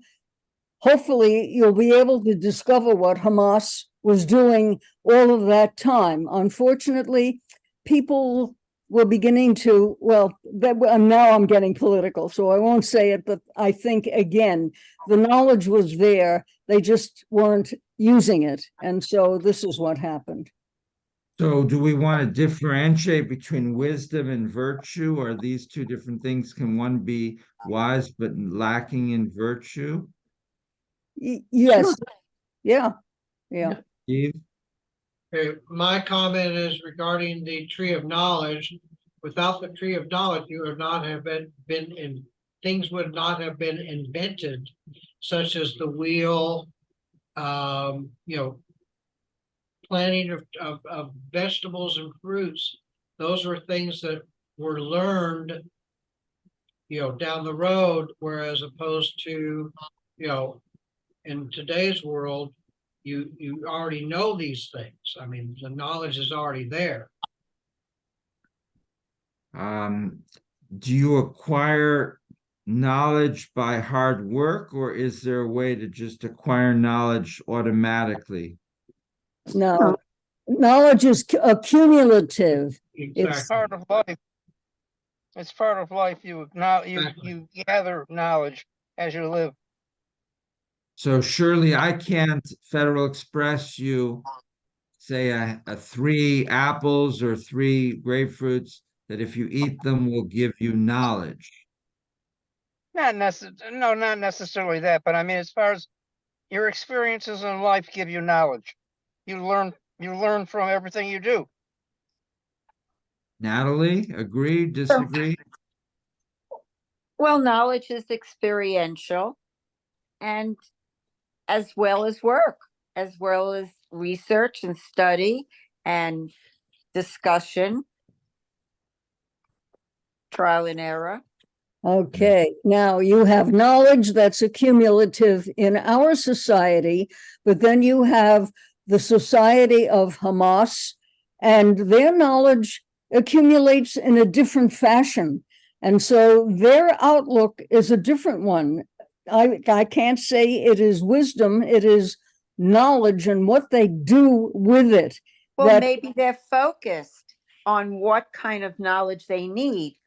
hopefully you'll be able to discover what Hamas was doing all of that time. Unfortunately, people were beginning to, now I'm getting political, so I won't say it, but I think, again, the knowledge was there. They just weren't using it. And so this is what happened. So do we want to differentiate between wisdom and virtue? Are these two different things? Can one be wise but lacking in virtue? Yes. Yeah. Steve? Okay, my comment is regarding the tree of knowledge. Without the tree of knowledge, you would not have things would not have been invented, such as the wheel, planting of vegetables and fruits. Those were things that were learned, down the road, whereas opposed to, in today's world, you already know these things. I mean, the knowledge is already there. Do you acquire knowledge by hard work, or is there a way to just acquire knowledge automatically? No, knowledge is accumulative. Exactly. Part of life. It's part of life. You gather knowledge as you live. So surely I can't Federal Express you, say a 3 apples or 3 grapefruits that if you eat them will give you knowledge. Not necessarily that, but I mean, as far as your experiences in life give you knowledge. You learn from everything you do. Natalie, agree, disagree? Well, knowledge is experiential and as well as work, as well as research and study and discussion, trial and error. Okay, now you have knowledge that's accumulative in our society, but then you have the society of Hamas, and their knowledge accumulates in a different fashion. And so their outlook is a different one. I can't say it is wisdom, it is knowledge and what they do with it. Well, maybe they're focused on what kind of knowledge they need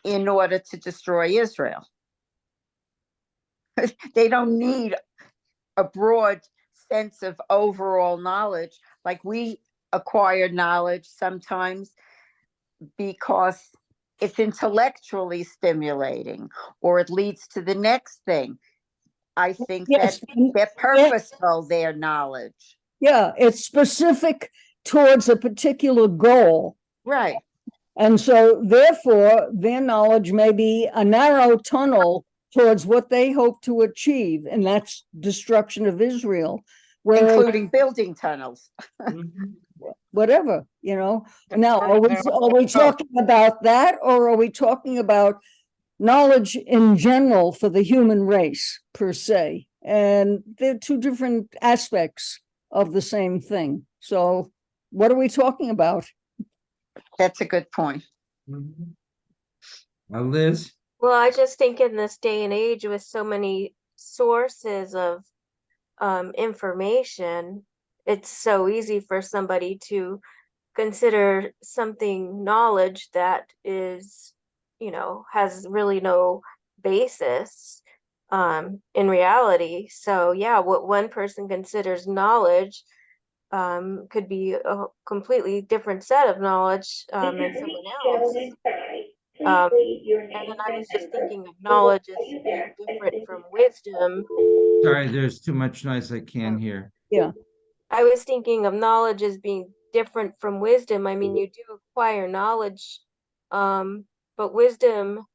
in order to destroy Israel. They don't need a broad sense of overall knowledge like we acquire knowledge sometimes because it's intellectually stimulating or it leads to the next thing. I think that they're purposeful, their knowledge. Yeah, it's specific towards a particular goal. Right. And so therefore, their knowledge may be a narrow tunnel towards what they hope to achieve, and that's destruction of Israel. Whereas including building tunnels. Mhm. whatever, you know. Now, There- are we talking about that, or are we talking about knowledge in general for the human race per se? And they're two different aspects of the same thing. So what are we talking about? That's a good point. Mhm. Liz? Well, I just think in this day and age with so many sources of information, it's so easy for somebody to consider something knowledge that is, has really no basis in reality. So yeah, what one person considers knowledge could be a completely different set of knowledge than someone else. And then I was just thinking of knowledge as being different from wisdom. Sorry, there's too much noise. I can't hear. Yeah. I was thinking of knowledge as being different from wisdom. I mean, you do acquire knowledge, but wisdom,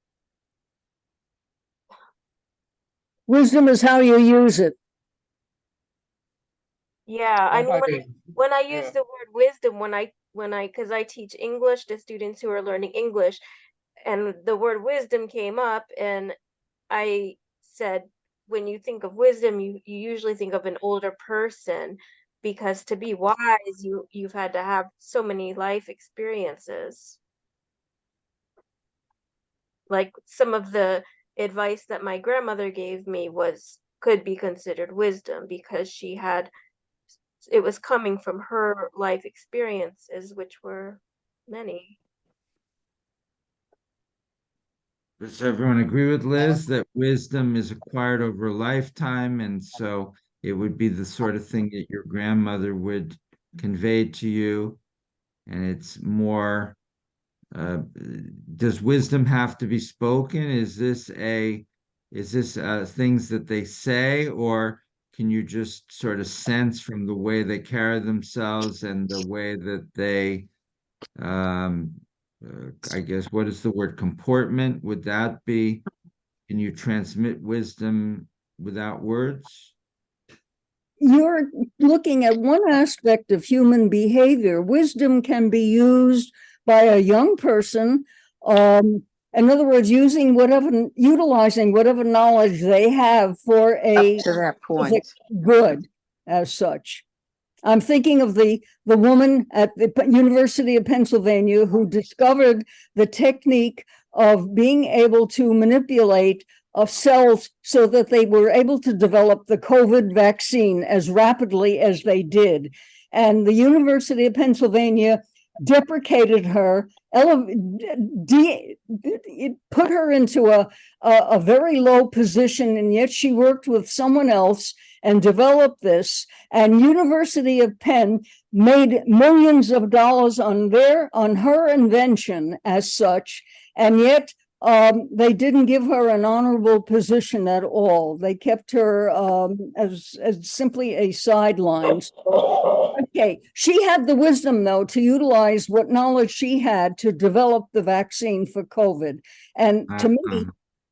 Wisdom is how you use it. yeah. I mean, Okay. when I use Yeah. the word wisdom, because I teach English to students who are learning English, and the word wisdom came up, and I said, when you think of wisdom, you usually think of an older person, because to be wise, you've had to have so many life experiences. Like some of the advice that my grandmother gave me could be considered wisdom because it was coming from her life experiences, which were many. Does everyone agree with Liz that wisdom is acquired over a lifetime? And so it would be the sort of thing that your grandmother would convey to you. And it's more, does wisdom have to be spoken? Is this things that they say, or can you just sort of sense from the way they carry themselves and the way that they, um, I guess, what is the word, comportment? Would that be, can you transmit wisdom without words? You're looking at one aspect of human behavior. Wisdom can be used by a young person. In other words, utilizing whatever knowledge they have for Up a to that point. good as such. I'm thinking of the woman at the University of Pennsylvania who discovered the technique of being able to manipulate cells so that they were able to develop the COVID vaccine as rapidly as they did. And the University of Pennsylvania deprecated her, it put her into a very low position, and yet she worked with someone else and developed this. And University of Penn made millions of dollars on her invention as such, and yet they didn't give her an honorable position at all. They kept her as simply a sideline. Okay, she had the wisdom, though, to utilize what knowledge she had to develop the vaccine for COVID. And to me,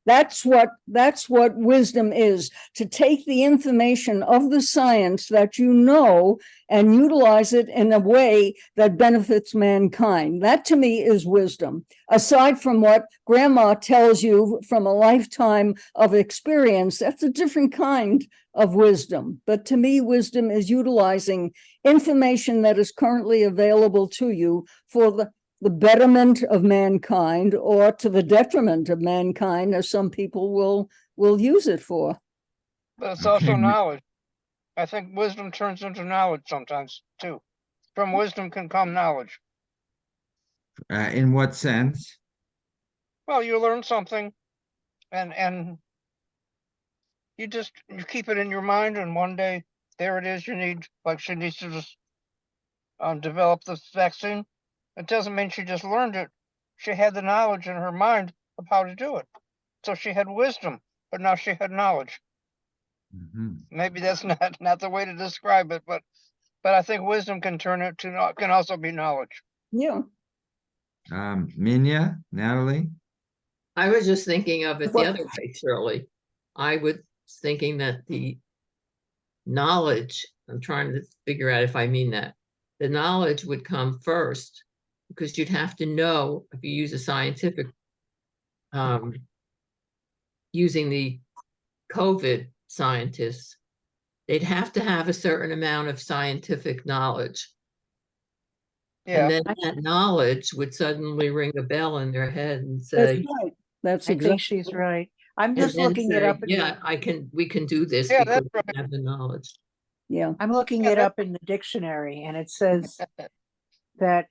that's what wisdom is, to take the information of the science that you know and utilize it in a way that benefits mankind. That to me is wisdom. Aside from what grandma tells you from a lifetime of experience, that's a different kind of wisdom. But to me, wisdom is utilizing information that is currently available to you for the betterment of mankind or to the detriment of mankind, as some people will use it for. But it's Okay, also knowledge. I think wisdom turns into knowledge sometimes too. From wisdom can come knowledge. in what sense? Well, you learn something and you keep it in your mind, and one day there it is. Like she needs to just develop this vaccine. It doesn't mean she just learned it. She had the knowledge in her mind of how to do it. So she had wisdom, but now she had knowledge. Mhm. Maybe that's not the way to describe it, but I think wisdom can can also be knowledge. Yeah. Minya, Natalie? I was just thinking of it the What- other way, Shirley. I was thinking that knowledge, I'm trying to figure out if I mean that, the knowledge would come first, because you'd have to know, if you use a scientific, using the COVID scientists, they'd have to have a certain amount of scientific knowledge. Yeah, And then that knowledge would suddenly ring a bell in their head and That's say, right. That's I think exactly. she's right. I'm and just then looking it say, up. yeah, we can do this Yeah, because that's we right. have the knowledge. Yeah. I'm looking Yeah, it that- up in the dictionary, and it says that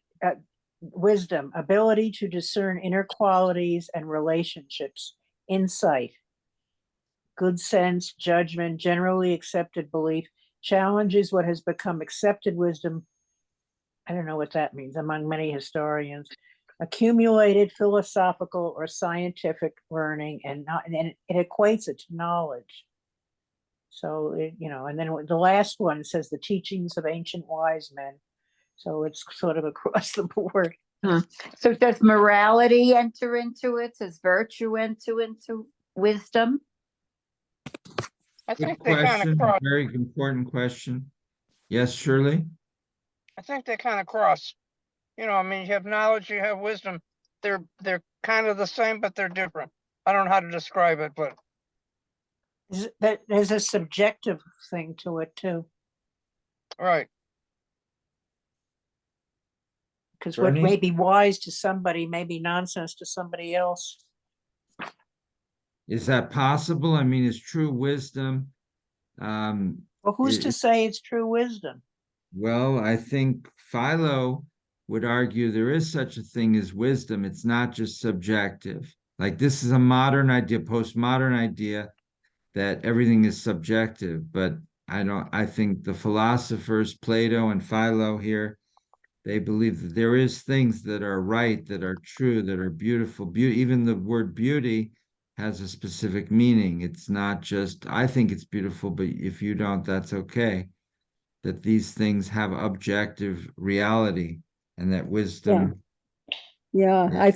wisdom, ability to discern inner qualities and relationships, insight, good sense, judgment, generally accepted belief, challenges what has become accepted wisdom. I don't know what that means among many historians. Accumulated philosophical or scientific learning, and it equates it to knowledge. So and then the last one says the teachings of ancient wise men. So it's sort of across the board. So does morality enter into it? Does virtue enter into wisdom? I Good think they kind of question, cross. very important question. Yes, Shirley? I think they kind of cross. You know, I mean, you have knowledge, you have wisdom. They're kind of the same, but they're different. I don't know how to describe it, but There's a subjective thing to it too, right. because what Bernie? may be wise to somebody may be nonsense to somebody else. Is that possible? I mean, is true wisdom, Well, who's it- to say it's true wisdom? well, I think Philo would argue there is such a thing as wisdom. It's not just subjective. Like this is a modern idea, postmodern idea that everything is subjective, but I think the philosophers, Plato and Philo here, they believe that there is things that are right, that are true, that are beautiful. Beauty, even the word beauty has a specific meaning. It's not just, I think it's beautiful, but if you don't, that's okay. That these things have objective reality and that wisdom. Yeah, Yeah.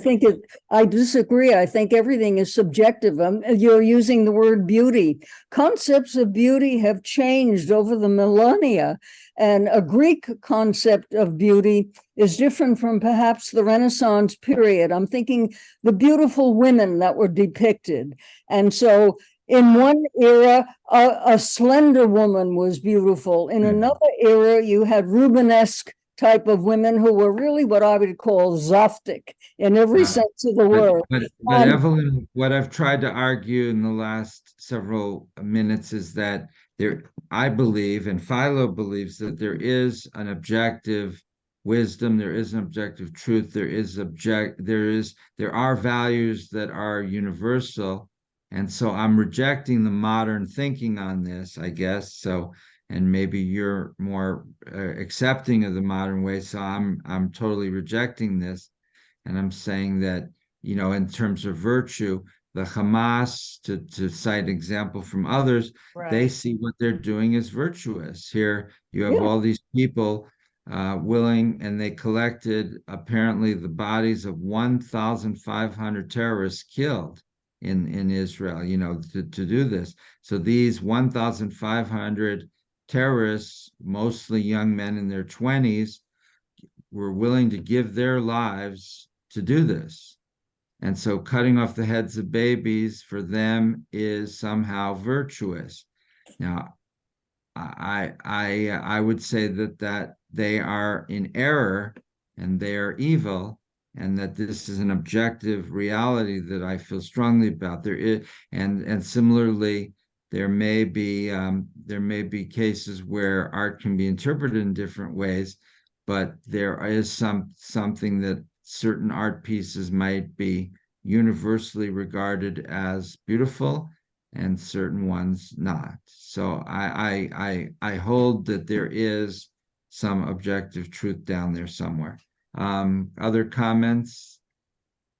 I disagree. I think everything is subjective. You're using the word beauty. Concepts of beauty have changed over the millennia, and a Greek concept of beauty is different from perhaps the Renaissance period. I'm thinking the beautiful women that were depicted. And so in one era, a slender woman was beautiful. In another era, you had Rubenesque type of women who were really what I would call Zoftic in every sense of the word. But Evelyn, what I've tried to argue in the last several minutes is that I believe, and Philo believes, that there is an objective wisdom, there is an objective truth, there are values that are universal. And so I'm rejecting the modern thinking on this, I guess. So, and maybe you're more accepting of the modern way. So I'm totally rejecting this, and I'm saying that in terms of virtue, the Hamas, to cite example from others, they Right. see what they're doing as virtuous. Here you have Yeah. all these people willing, and they collected apparently the bodies of 1,500 terrorists killed in Israel, to do this. So these 1,500 terrorists, mostly young men in their 20s, were willing to give their lives to do this. And so cutting off the heads of babies for them is somehow virtuous. Now, I would say that they are in error and they are evil, and that this is an objective reality that I feel strongly about. There is, and similarly, there may be cases where art can be interpreted in different ways, but there is something that certain art pieces might be universally regarded as beautiful and certain ones not. So I hold that there is some objective truth down there somewhere. Other comments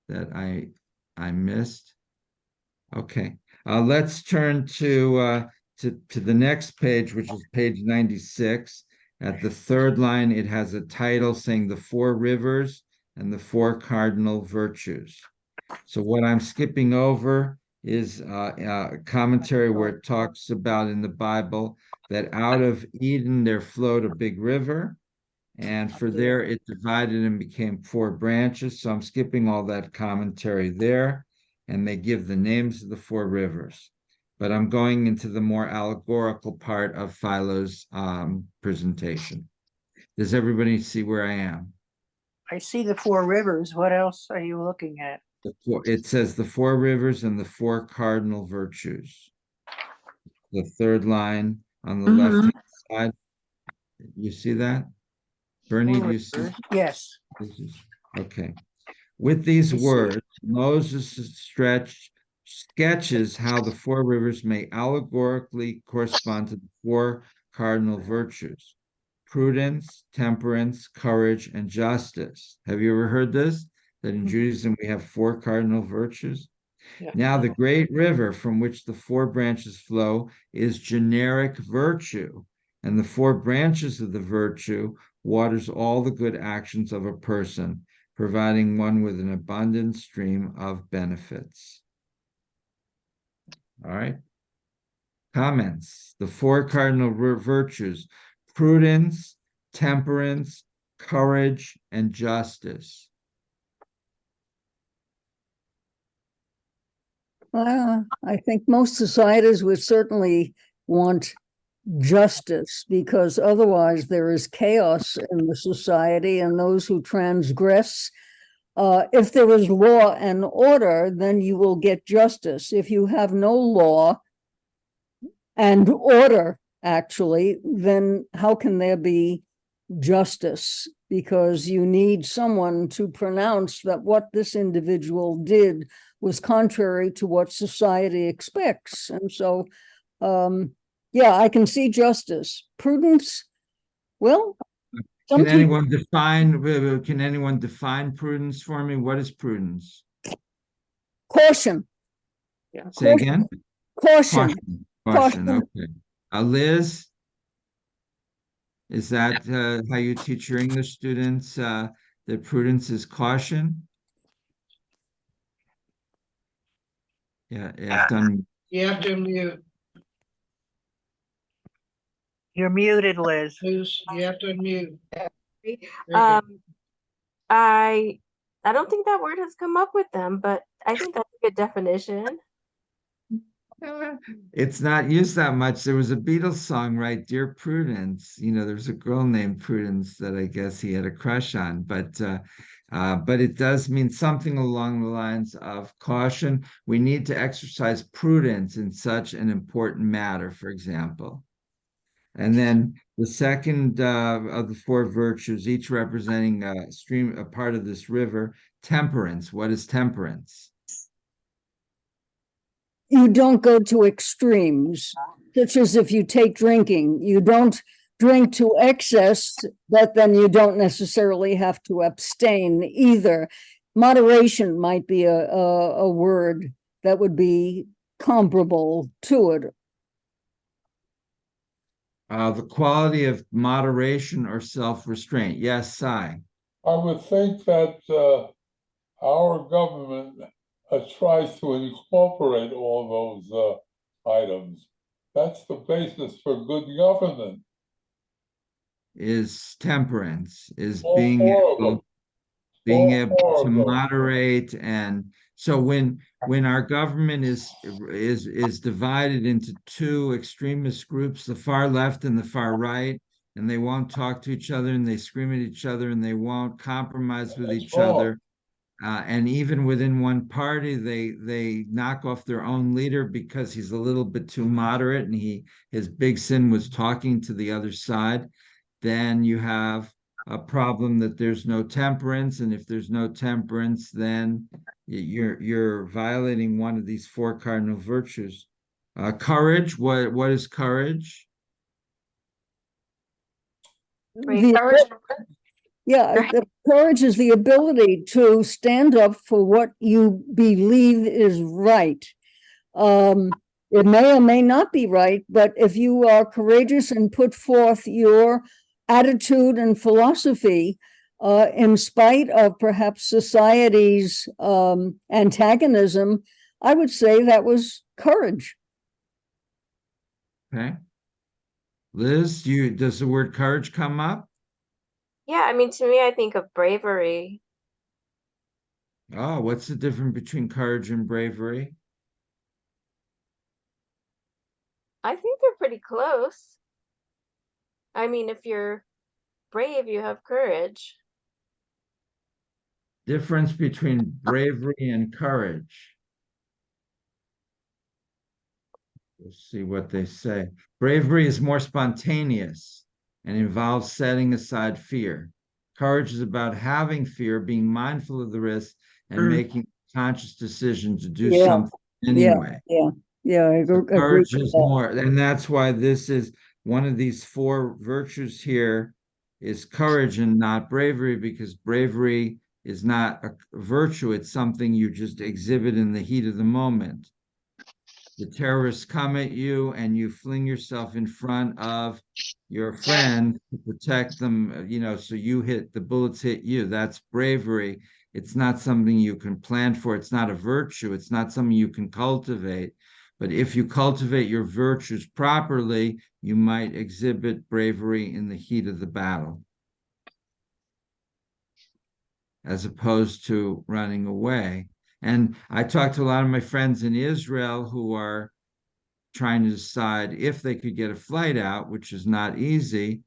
that I missed? Okay, let's turn to the next page, which is page 96. At the third line, it has a title saying the four rivers and the four cardinal virtues. So what I'm skipping over is a commentary where it talks about in the Bible that out of Eden there flowed a big river, and for there it divided and became 4 branches. So I'm skipping all that commentary there, and they give the names of the 4 rivers. But I'm going into the more allegorical part of Philo's presentation. Does everybody see where I am? I see the 4 rivers. What else are you looking at? It says the 4 rivers and the 4 cardinal virtues. The third line on the left-hand side. You see that? Bernie, do you see? Yes. Okay. With these I see. words, Moses sketches how the 4 rivers may allegorically correspond to the 4 cardinal virtues: prudence, temperance, courage, and justice. Have you ever heard this? That in Judaism we have 4 cardinal virtues? Yeah. Now, the great river from which the 4 branches flow is generic virtue, and the 4 branches of the virtue waters all the good actions of a person, providing one with an abundant stream of benefits. All right. Comments. The 4 cardinal virtues: prudence, temperance, courage, and justice. I think most societies would certainly want justice, because otherwise there is chaos in the society, and those who transgress, if there is law and order, then you will get justice. If you have no law and order, actually, then how can there be justice? Because you need someone to pronounce that what this individual did was contrary to what society expects. And so, yeah, I can see justice. Prudence, well, Can anyone define prudence for me? What is prudence? Caution. Say again? Caution. Caution. Okay. Liz, is that how you teach your English students, that prudence is caution? Yeah, you have to You have to unmute. You're muted, Liz. You have to unmute. I don't think that word has come up with them, but I think that's a good definition. It's not used that much. There was a Beatles song, right? Dear Prudence. There's a girl named Prudence that I guess he had a crush on, but it does mean something along the lines of caution. We need to exercise prudence in such an important matter, for example. And then the second of the 4 virtues, each representing a part of this river, temperance. What is temperance? You don't go to extremes, such as if you take drinking, you don't drink to excess, but then you don't necessarily have to abstain either. Moderation might be a word that would be comparable to it. The quality of moderation or self-restraint. Yes, Sai. I would think that our government tries to incorporate all those items. That's the basis for good governance. Is temperance, is All being 4 of them. being All able 4 to of them. moderate. And so when our government is divided into 2 extremist groups, the far left and the far right, and they won't talk to each other, and they scream at each other, and they won't compromise with each other. And even within one party, they knock off their own leader because he's a little bit too moderate, and his big sin was talking to the other side. Then you have a problem that there's no temperance, and if there's no temperance, then you're violating one of these 4 cardinal virtues. Courage. What is courage? Courage is the ability to stand up for what you believe is right. It may or may not be right, but if you are courageous and put forth your attitude and philosophy, in spite of perhaps society's antagonism, I would say that was courage. Okay. Liz, does the word courage come up? Yeah, I mean, to me, I think of bravery. Oh, what's the difference between courage and bravery? I think they're pretty close. I mean, if you're brave, you have courage. Difference between bravery and courage. We'll see what they say. Bravery is more spontaneous and involves setting aside fear. Courage is about having fear, being mindful of the risk, and Mm. making a conscious decision to do Yeah. something anyway. Yeah, I So agree courage with is that. more, and that's why this is one of these four virtues here is courage and not bravery, because bravery is not a virtue, it's something you just exhibit in the heat of the moment. The terrorists come at you and you fling yourself in front of your friend to protect them, so the bullets hit you. That's bravery. It's not something you can plan for. It's not a virtue. It's not something you can cultivate. But if you cultivate your virtues properly, you might exhibit bravery in the heat of the battle, as opposed to running away. And I talked to a lot of my friends in Israel who are trying to decide if they could get a flight out, which is not easy.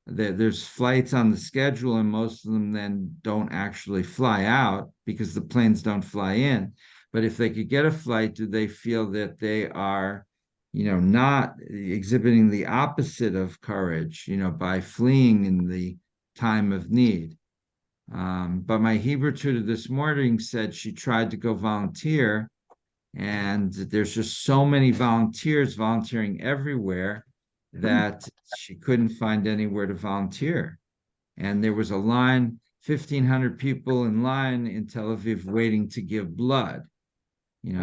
There's flights on the schedule, and most of them then don't actually fly out because the planes don't fly in. But if they could get a flight, do they feel that they are, not exhibiting the opposite of courage, by fleeing in the time of need? But my Hebrew tutor this morning said she tried to go volunteer, and there's just so many volunteers volunteering everywhere that she couldn't find anywhere to volunteer. And there was a line, 1,500 people in line in Tel Aviv waiting to give blood.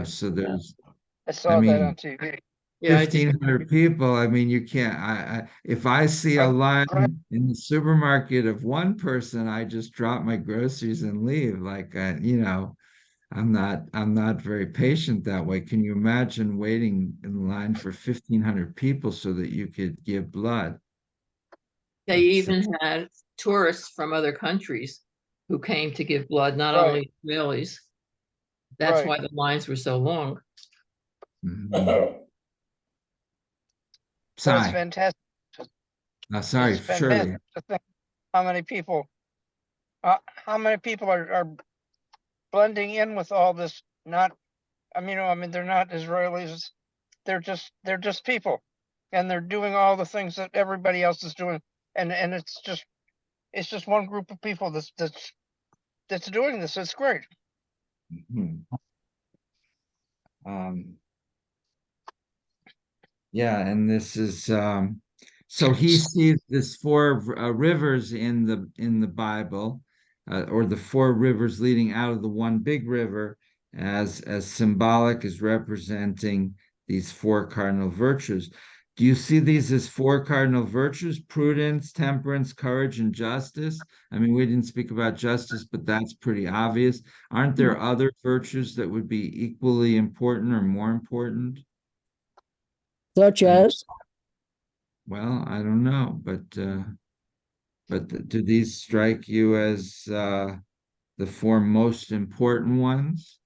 So there's, I I saw that on mean, TV. Yeah, 1,500 people. I mean, you can't, if I see a line in the supermarket of one person, I just drop my groceries and leave. Like, I'm not very patient that way. Can you imagine waiting in line for 1,500 people so that you could give blood? they It's- even had tourists from other countries who came to give blood, not Right. only Israelis. That's Right. why the lines were so long. Mhm. But it's Sigh. fantastic. Sorry, It's Shirley. fantastic to think how many people, are blending in with all this. Not, they're not Israelis. They're just people, and they're doing all the things that everybody else is doing. And it's just one group of people that's doing this. It's great. Mhm. Yeah, and this is so he sees this four rivers in the Bible, or the four rivers leading out of the one big river as symbolic, as representing these four cardinal virtues. Do you see these as four cardinal virtues: prudence, temperance, courage, and justice? I mean, we didn't speak about justice, but that's pretty obvious. Aren't there other virtues that would be equally important or more important? Such as, Well, I don't know, but do these strike you as the four most important ones?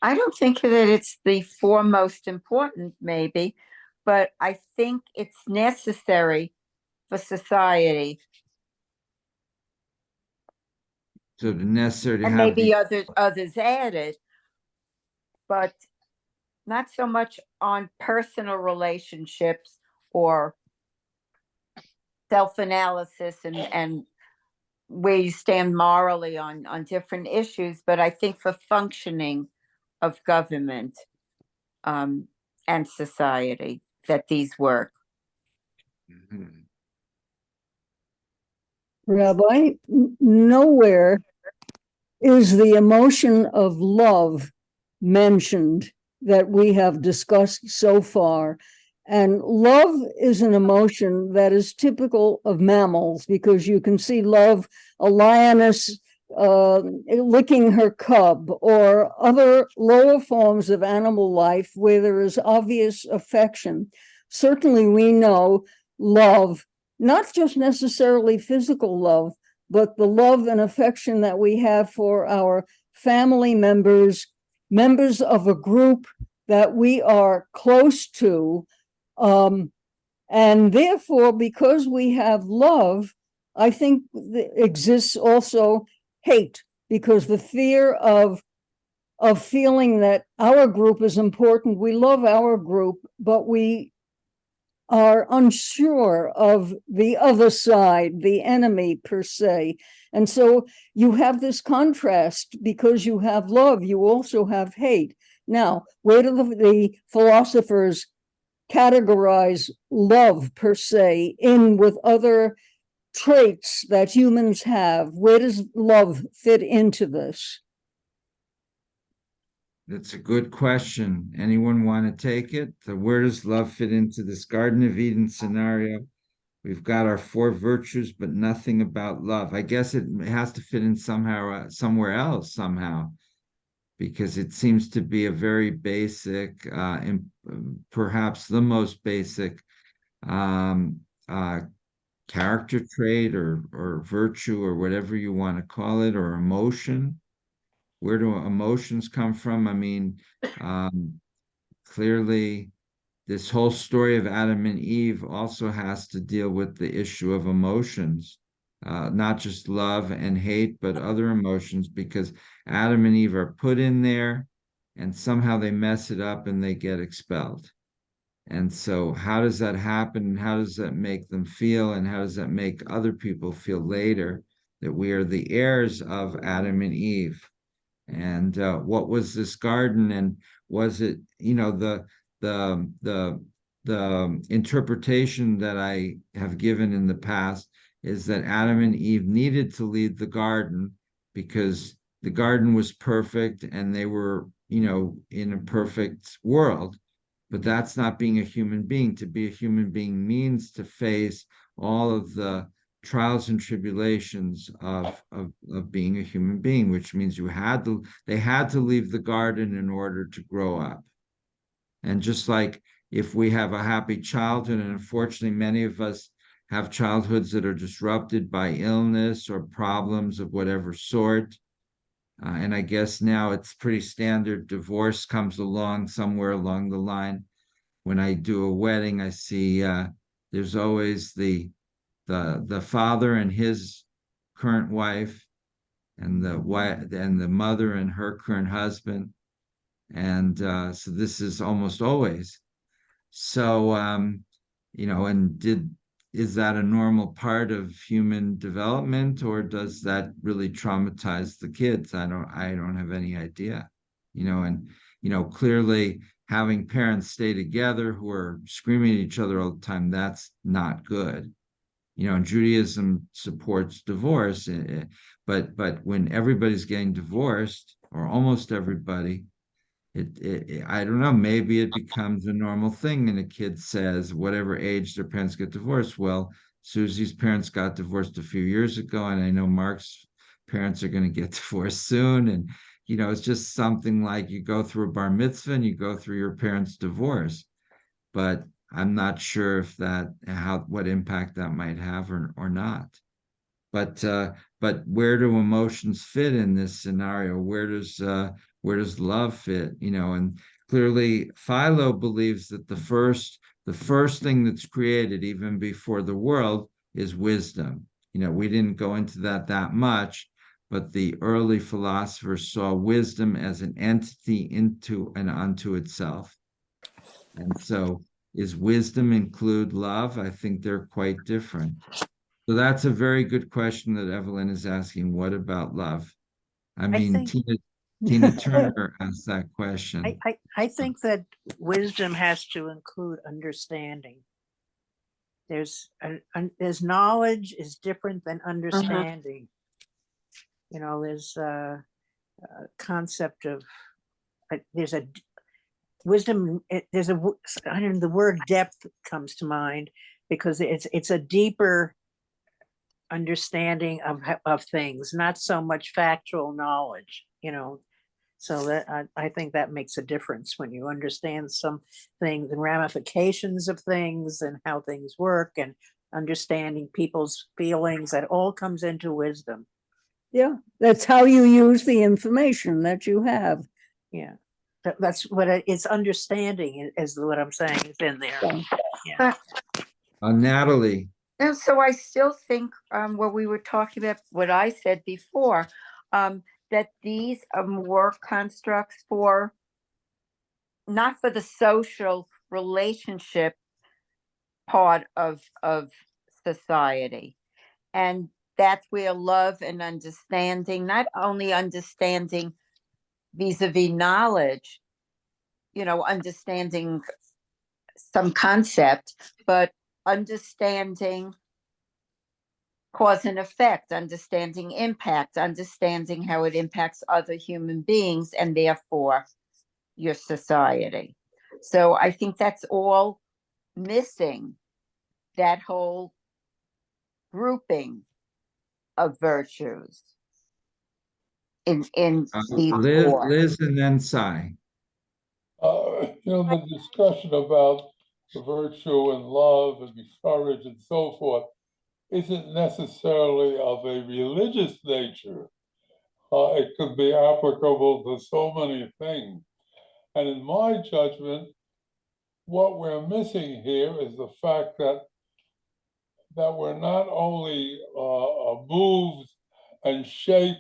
I don't think that it's the four most important, maybe, but I think it's necessary for society, So the necessary to and have maybe the others added, but not so much on personal relationships or self-analysis and where you stand morally on different issues, but I think for functioning of government and society that these work. Mhm. Rabbi, nowhere is the emotion of love mentioned that we have discussed so far. And love is an emotion that is typical of mammals, because you can see love, a lioness licking her cub, or other lower forms of animal life where there is obvious affection. Certainly, we know love, not just necessarily physical love, but the love and affection that we have for our family members, members of a group that we are close to. And therefore, because we have love, I think exists also hate, because the fear of feeling that our group is important. We love our group, but we are unsure of the other side, the enemy per se. And so you have this contrast. Because you have love, you also have hate. Now, where do the philosophers categorize love per se in with other traits that humans have? Where does love fit into this? That's a good question. Anyone want to take it? So where does love fit into this Garden of Eden scenario? We've got our four virtues, but nothing about love. I guess it has to fit in somehow, somewhere else, somehow, because it seems to be a very basic, and perhaps the most basic um, character trait or virtue or whatever you want to call it, or emotion. Where do emotions come from? I mean, clearly, this whole story of Adam and Eve also has to deal with the issue of emotions, not just love and hate, but other emotions, because Adam and Eve are put in there and somehow they mess it up and they get expelled. And so, how does that happen? And how does that make them feel? And how does that make other people feel later that we are the heirs of Adam and Eve? And what was this garden? And was it, the interpretation that I have given in the past is that Adam and Eve needed to leave the garden because the garden was perfect and they were, in a perfect world. But that's not being a human being. To be a human being means to face all of the trials and tribulations of being a human being, which means they had to leave the garden in order to grow up. And just like if we have a happy childhood, and unfortunately many of us have childhoods that are disrupted by illness or problems of whatever sort, and I guess now it's pretty standard, divorce comes along somewhere along the line. When I do a wedding, I see there's always the father and his current wife, and the mother and her current husband, and so this is almost always. So is that a normal part of human development, or does that really traumatize the kids? I don't have any idea. And clearly having parents stay together who are screaming at each other all the time, that's not good. And Judaism supports divorce, but when everybody's getting divorced, or almost everybody, I don't know, maybe it becomes a normal thing, and a kid says, whatever age their parents get divorced. Well, Susie's parents got divorced a few years ago, and I know Mark's parents are going to get divorced soon. And it's just something like you go through a bar mitzvah and you go through your parents' divorce. But I'm not sure if what impact that might have or not. But where do emotions fit in this scenario? Where does love fit? And clearly Philo believes that the first thing that's created, even before the world, is wisdom. We didn't go into that much, but the early philosophers saw wisdom as an entity into and unto itself. And so, is wisdom include love? I think they're quite different. So that's a very good question that Evelyn is asking. What about love? I mean, think- Tina Turner asked that question. I think that wisdom has to include understanding. There's knowledge is different than understanding. There's a concept of there's a wisdom. There's a I don't know, the word depth comes to mind because it's a deeper understanding of things, not so much factual knowledge, you know. So that I think that makes a difference when you understand some things and ramifications of things and how things work and understanding people's feelings. That all comes into wisdom. Yeah, that's how you use the information that you have. Yeah, that's what it's understanding is what I'm saying is in there. But Natalie, and so I still think what we were talking about, what I said before, that these are more constructs for not for the social relationship part of society. And that's where love and understanding, not only understanding vis-a-vis knowledge, you know, understanding some concept, but understanding cause and effect, understanding impact, understanding how it impacts other human beings and therefore your society. So I think that's all missing, that whole grouping of virtues in these four. Liz, and then Cy. The discussion about the virtue and love and courage and so forth isn't necessarily of a religious nature. It could be applicable to so many things. And in my judgment, what we're missing here is the fact that we're not only moved and shaped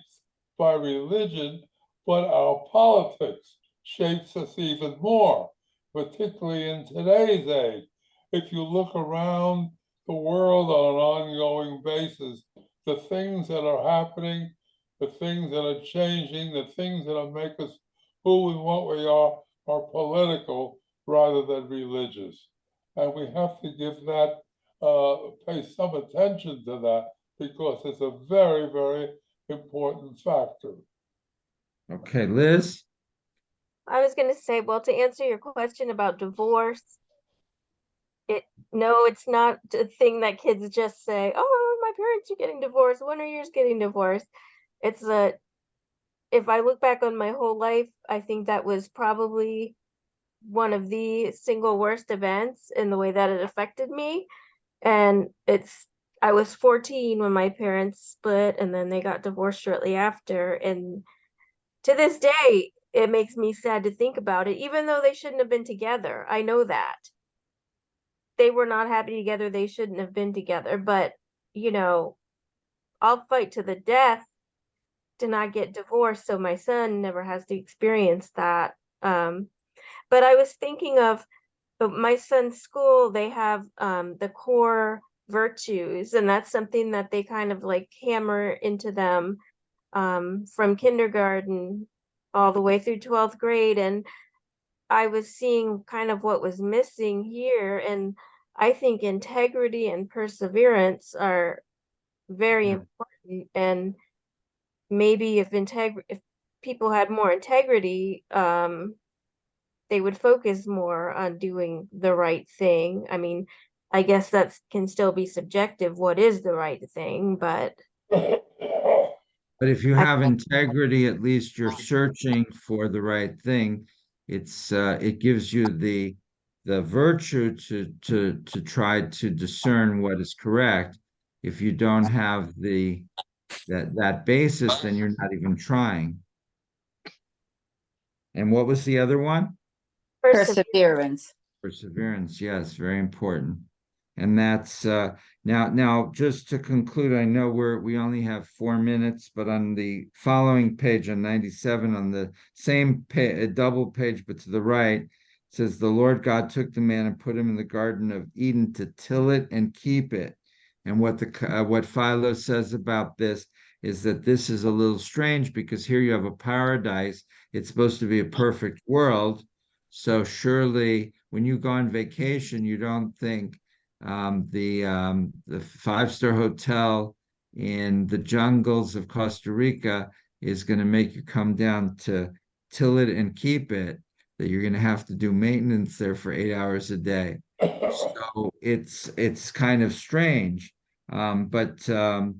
by religion, but our politics shapes us even more, particularly in today's age. If you look around the world on an ongoing basis, the things that are happening, the things that are changing, the things that make us who and what we are political rather than religious. And we have to give that, pay some attention to that, because it's a very, very important factor. Okay, Liz. I was going to say, well, to answer your question about divorce, no, it's not a thing that kids just say, oh, my parents are getting divorced. When are yours getting divorced? It's if I look back on my whole life, I think that was probably one of the single worst events in the way that it affected me. And I was 14 when my parents split, and then they got divorced shortly after. And to this day, it makes me sad to think about it, even though they shouldn't have been together. I know that. They were not happy together. They shouldn't have been together. But, I'll fight to the death to not get divorced so my son never has to experience that. But I was thinking of my son's school, they have the core virtues, and that's something that they kind of like hammer into them from kindergarten all the way through 12th grade. And I was seeing kind of what was missing here. And I think integrity and perseverance are very important. And maybe if people had more integrity, they would focus more on doing the right thing. I mean, I guess that can still be subjective. What is the right thing? But But if you have integrity, at least you're searching for the right thing. It gives you the virtue to try to discern what is correct. If you don't have that basis, then you're not even trying. And what was the other one? Perseverance. Perseverance, yes, very important. And that's now just to conclude, I know we only have 4 minutes, but on the following page on 97, on the same double page, but to the right, it says the Lord God took the man and put him in the Garden of Eden to till it and keep it. And what Philo says about this is that this is a little strange because here you have a paradise. It's supposed to be a perfect world. So surely when you go on vacation, you don't think the five-star hotel in the jungles of Costa Rica is going to make you come down to till it and keep it, that you're going to have to do maintenance there for 8 hours a day. So it's kind of strange. The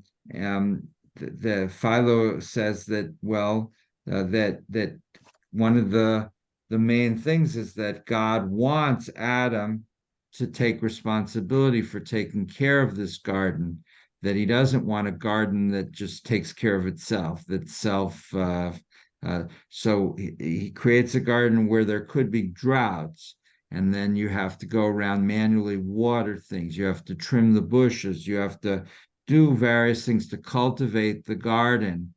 Philo says that, well, that one of the main things is that God wants Adam to take responsibility for taking care of this garden, that he doesn't want a garden that just takes care of itself, so he creates a garden where there could be droughts, and then you have to go around manually water things. You have to trim the bushes. You have to do various things to cultivate the garden.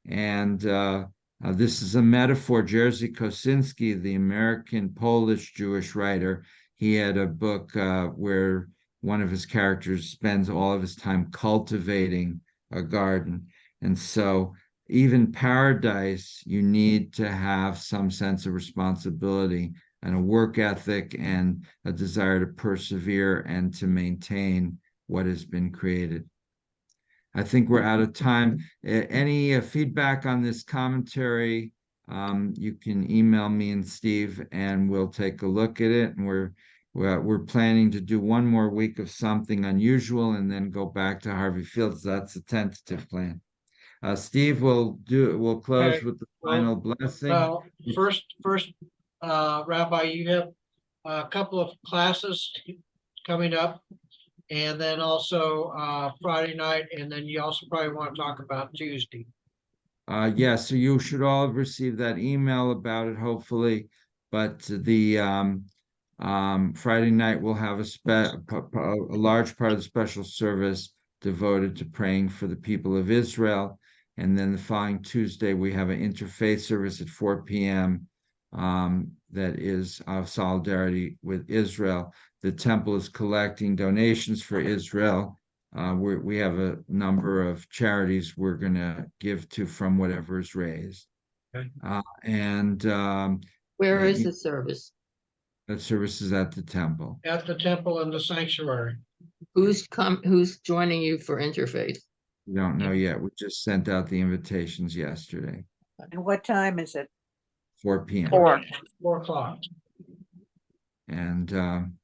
And this is a metaphor. Jerzy Kosinski, the American Polish Jewish writer, he had a book where one of his characters spends all of his time cultivating a garden. And so even paradise, you need to have some sense of responsibility and a work ethic and a desire to persevere and to maintain what has been created. I think we're out of time. Any feedback on this commentary, you can email me and Steve, and we'll take a look at it. And we're planning to do one more week of something unusual and then go back to Harvey Fields. That's a tentative plan. Steve we'll close Okay. with the final blessing. Well, first, Rabbi, you have a couple of classes coming up, and then also Friday night, and then you also probably want to talk about Tuesday. Yeah, so you should all have received that email about it, hopefully. But the Friday night we'll have a large part of the special service devoted to praying for the people of Israel. And then the following Tuesday, we have an interfaith service at 4 p.m. That is of solidarity with Israel. The temple is collecting donations for Israel. We have a number of charities we're going to give to from whatever is raised. Okay. Where is the service? The service is at the temple. At the temple and the sanctuary. Who's joining you for interfaith? We don't know yet. We just sent out the invitations yesterday. And what time is it? 4 p.m. 4 o'clock. And I'm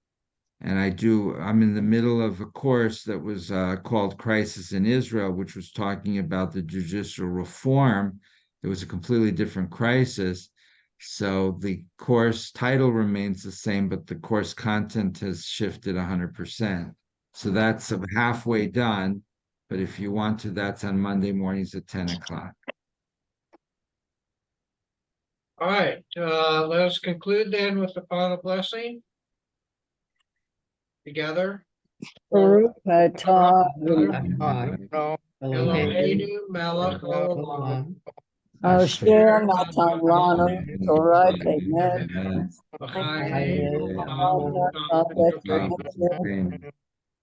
in the middle of a course that was called Crisis in Israel, which was talking about the judicial reform. It was a completely different crisis. So the course title remains the same, but the course content has shifted 100%. So that's halfway done. But if you want to, that's on Monday mornings at 10 o'clock. All right, let us conclude then with the final blessing. Together. Baruch atah No, Eloheinu melech haolam, asher natan lanu Torah temet v'chayeinu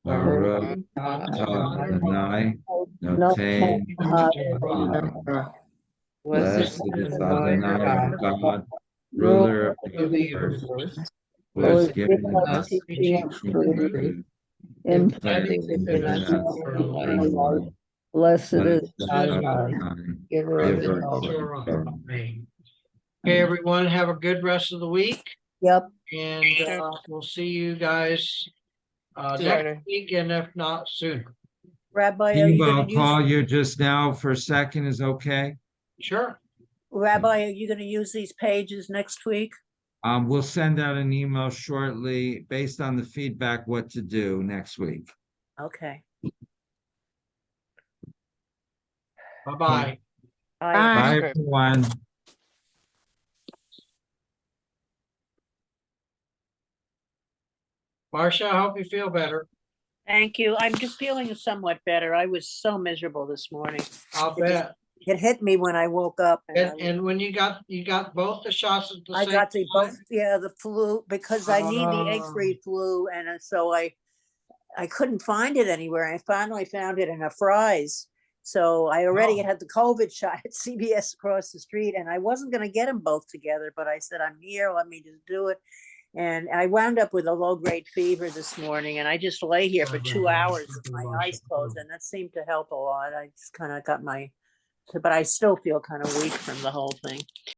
Baruch atah Adonai noten Torah. Blessed is Adonai our God, ruler of the universe, who has given us teaching truth, implanting in us eternal life. Blessed is Adonai, giver of the Torah. Torah. Amen. Okay, everyone, have a good rest of the week, Yep. and we'll see you guys Friday. next week, and if not, sooner. Rabbi, are you Steve, gonna I'll call you just now for a second, is okay? Sure. Rabbi, are you gonna use these pages next week? We'll send out an email shortly based on the feedback, what to do next week. Okay. Bye-bye. Bye, Okay. everyone. Marcia, I hope you feel better. Thank you. I'm just feeling somewhat better. I was so miserable this morning. I'll bet. It hit me when I woke up. And when you got both the shots at the I same got the time? both, yeah, the flu, because I need the egg-free flu, and so I couldn't find it anywhere. I finally found it in a Fry's. So I already Oh. had the COVID shot at CBS across the street, and I wasn't gonna get them both together, but I said, I'm here, let me just do it. And I wound up with a low-grade fever this morning, and I just lay here for 2 hours with my eyes closed, and that seemed to help a lot. I just kind of got but I still feel kind of weak from the whole thing.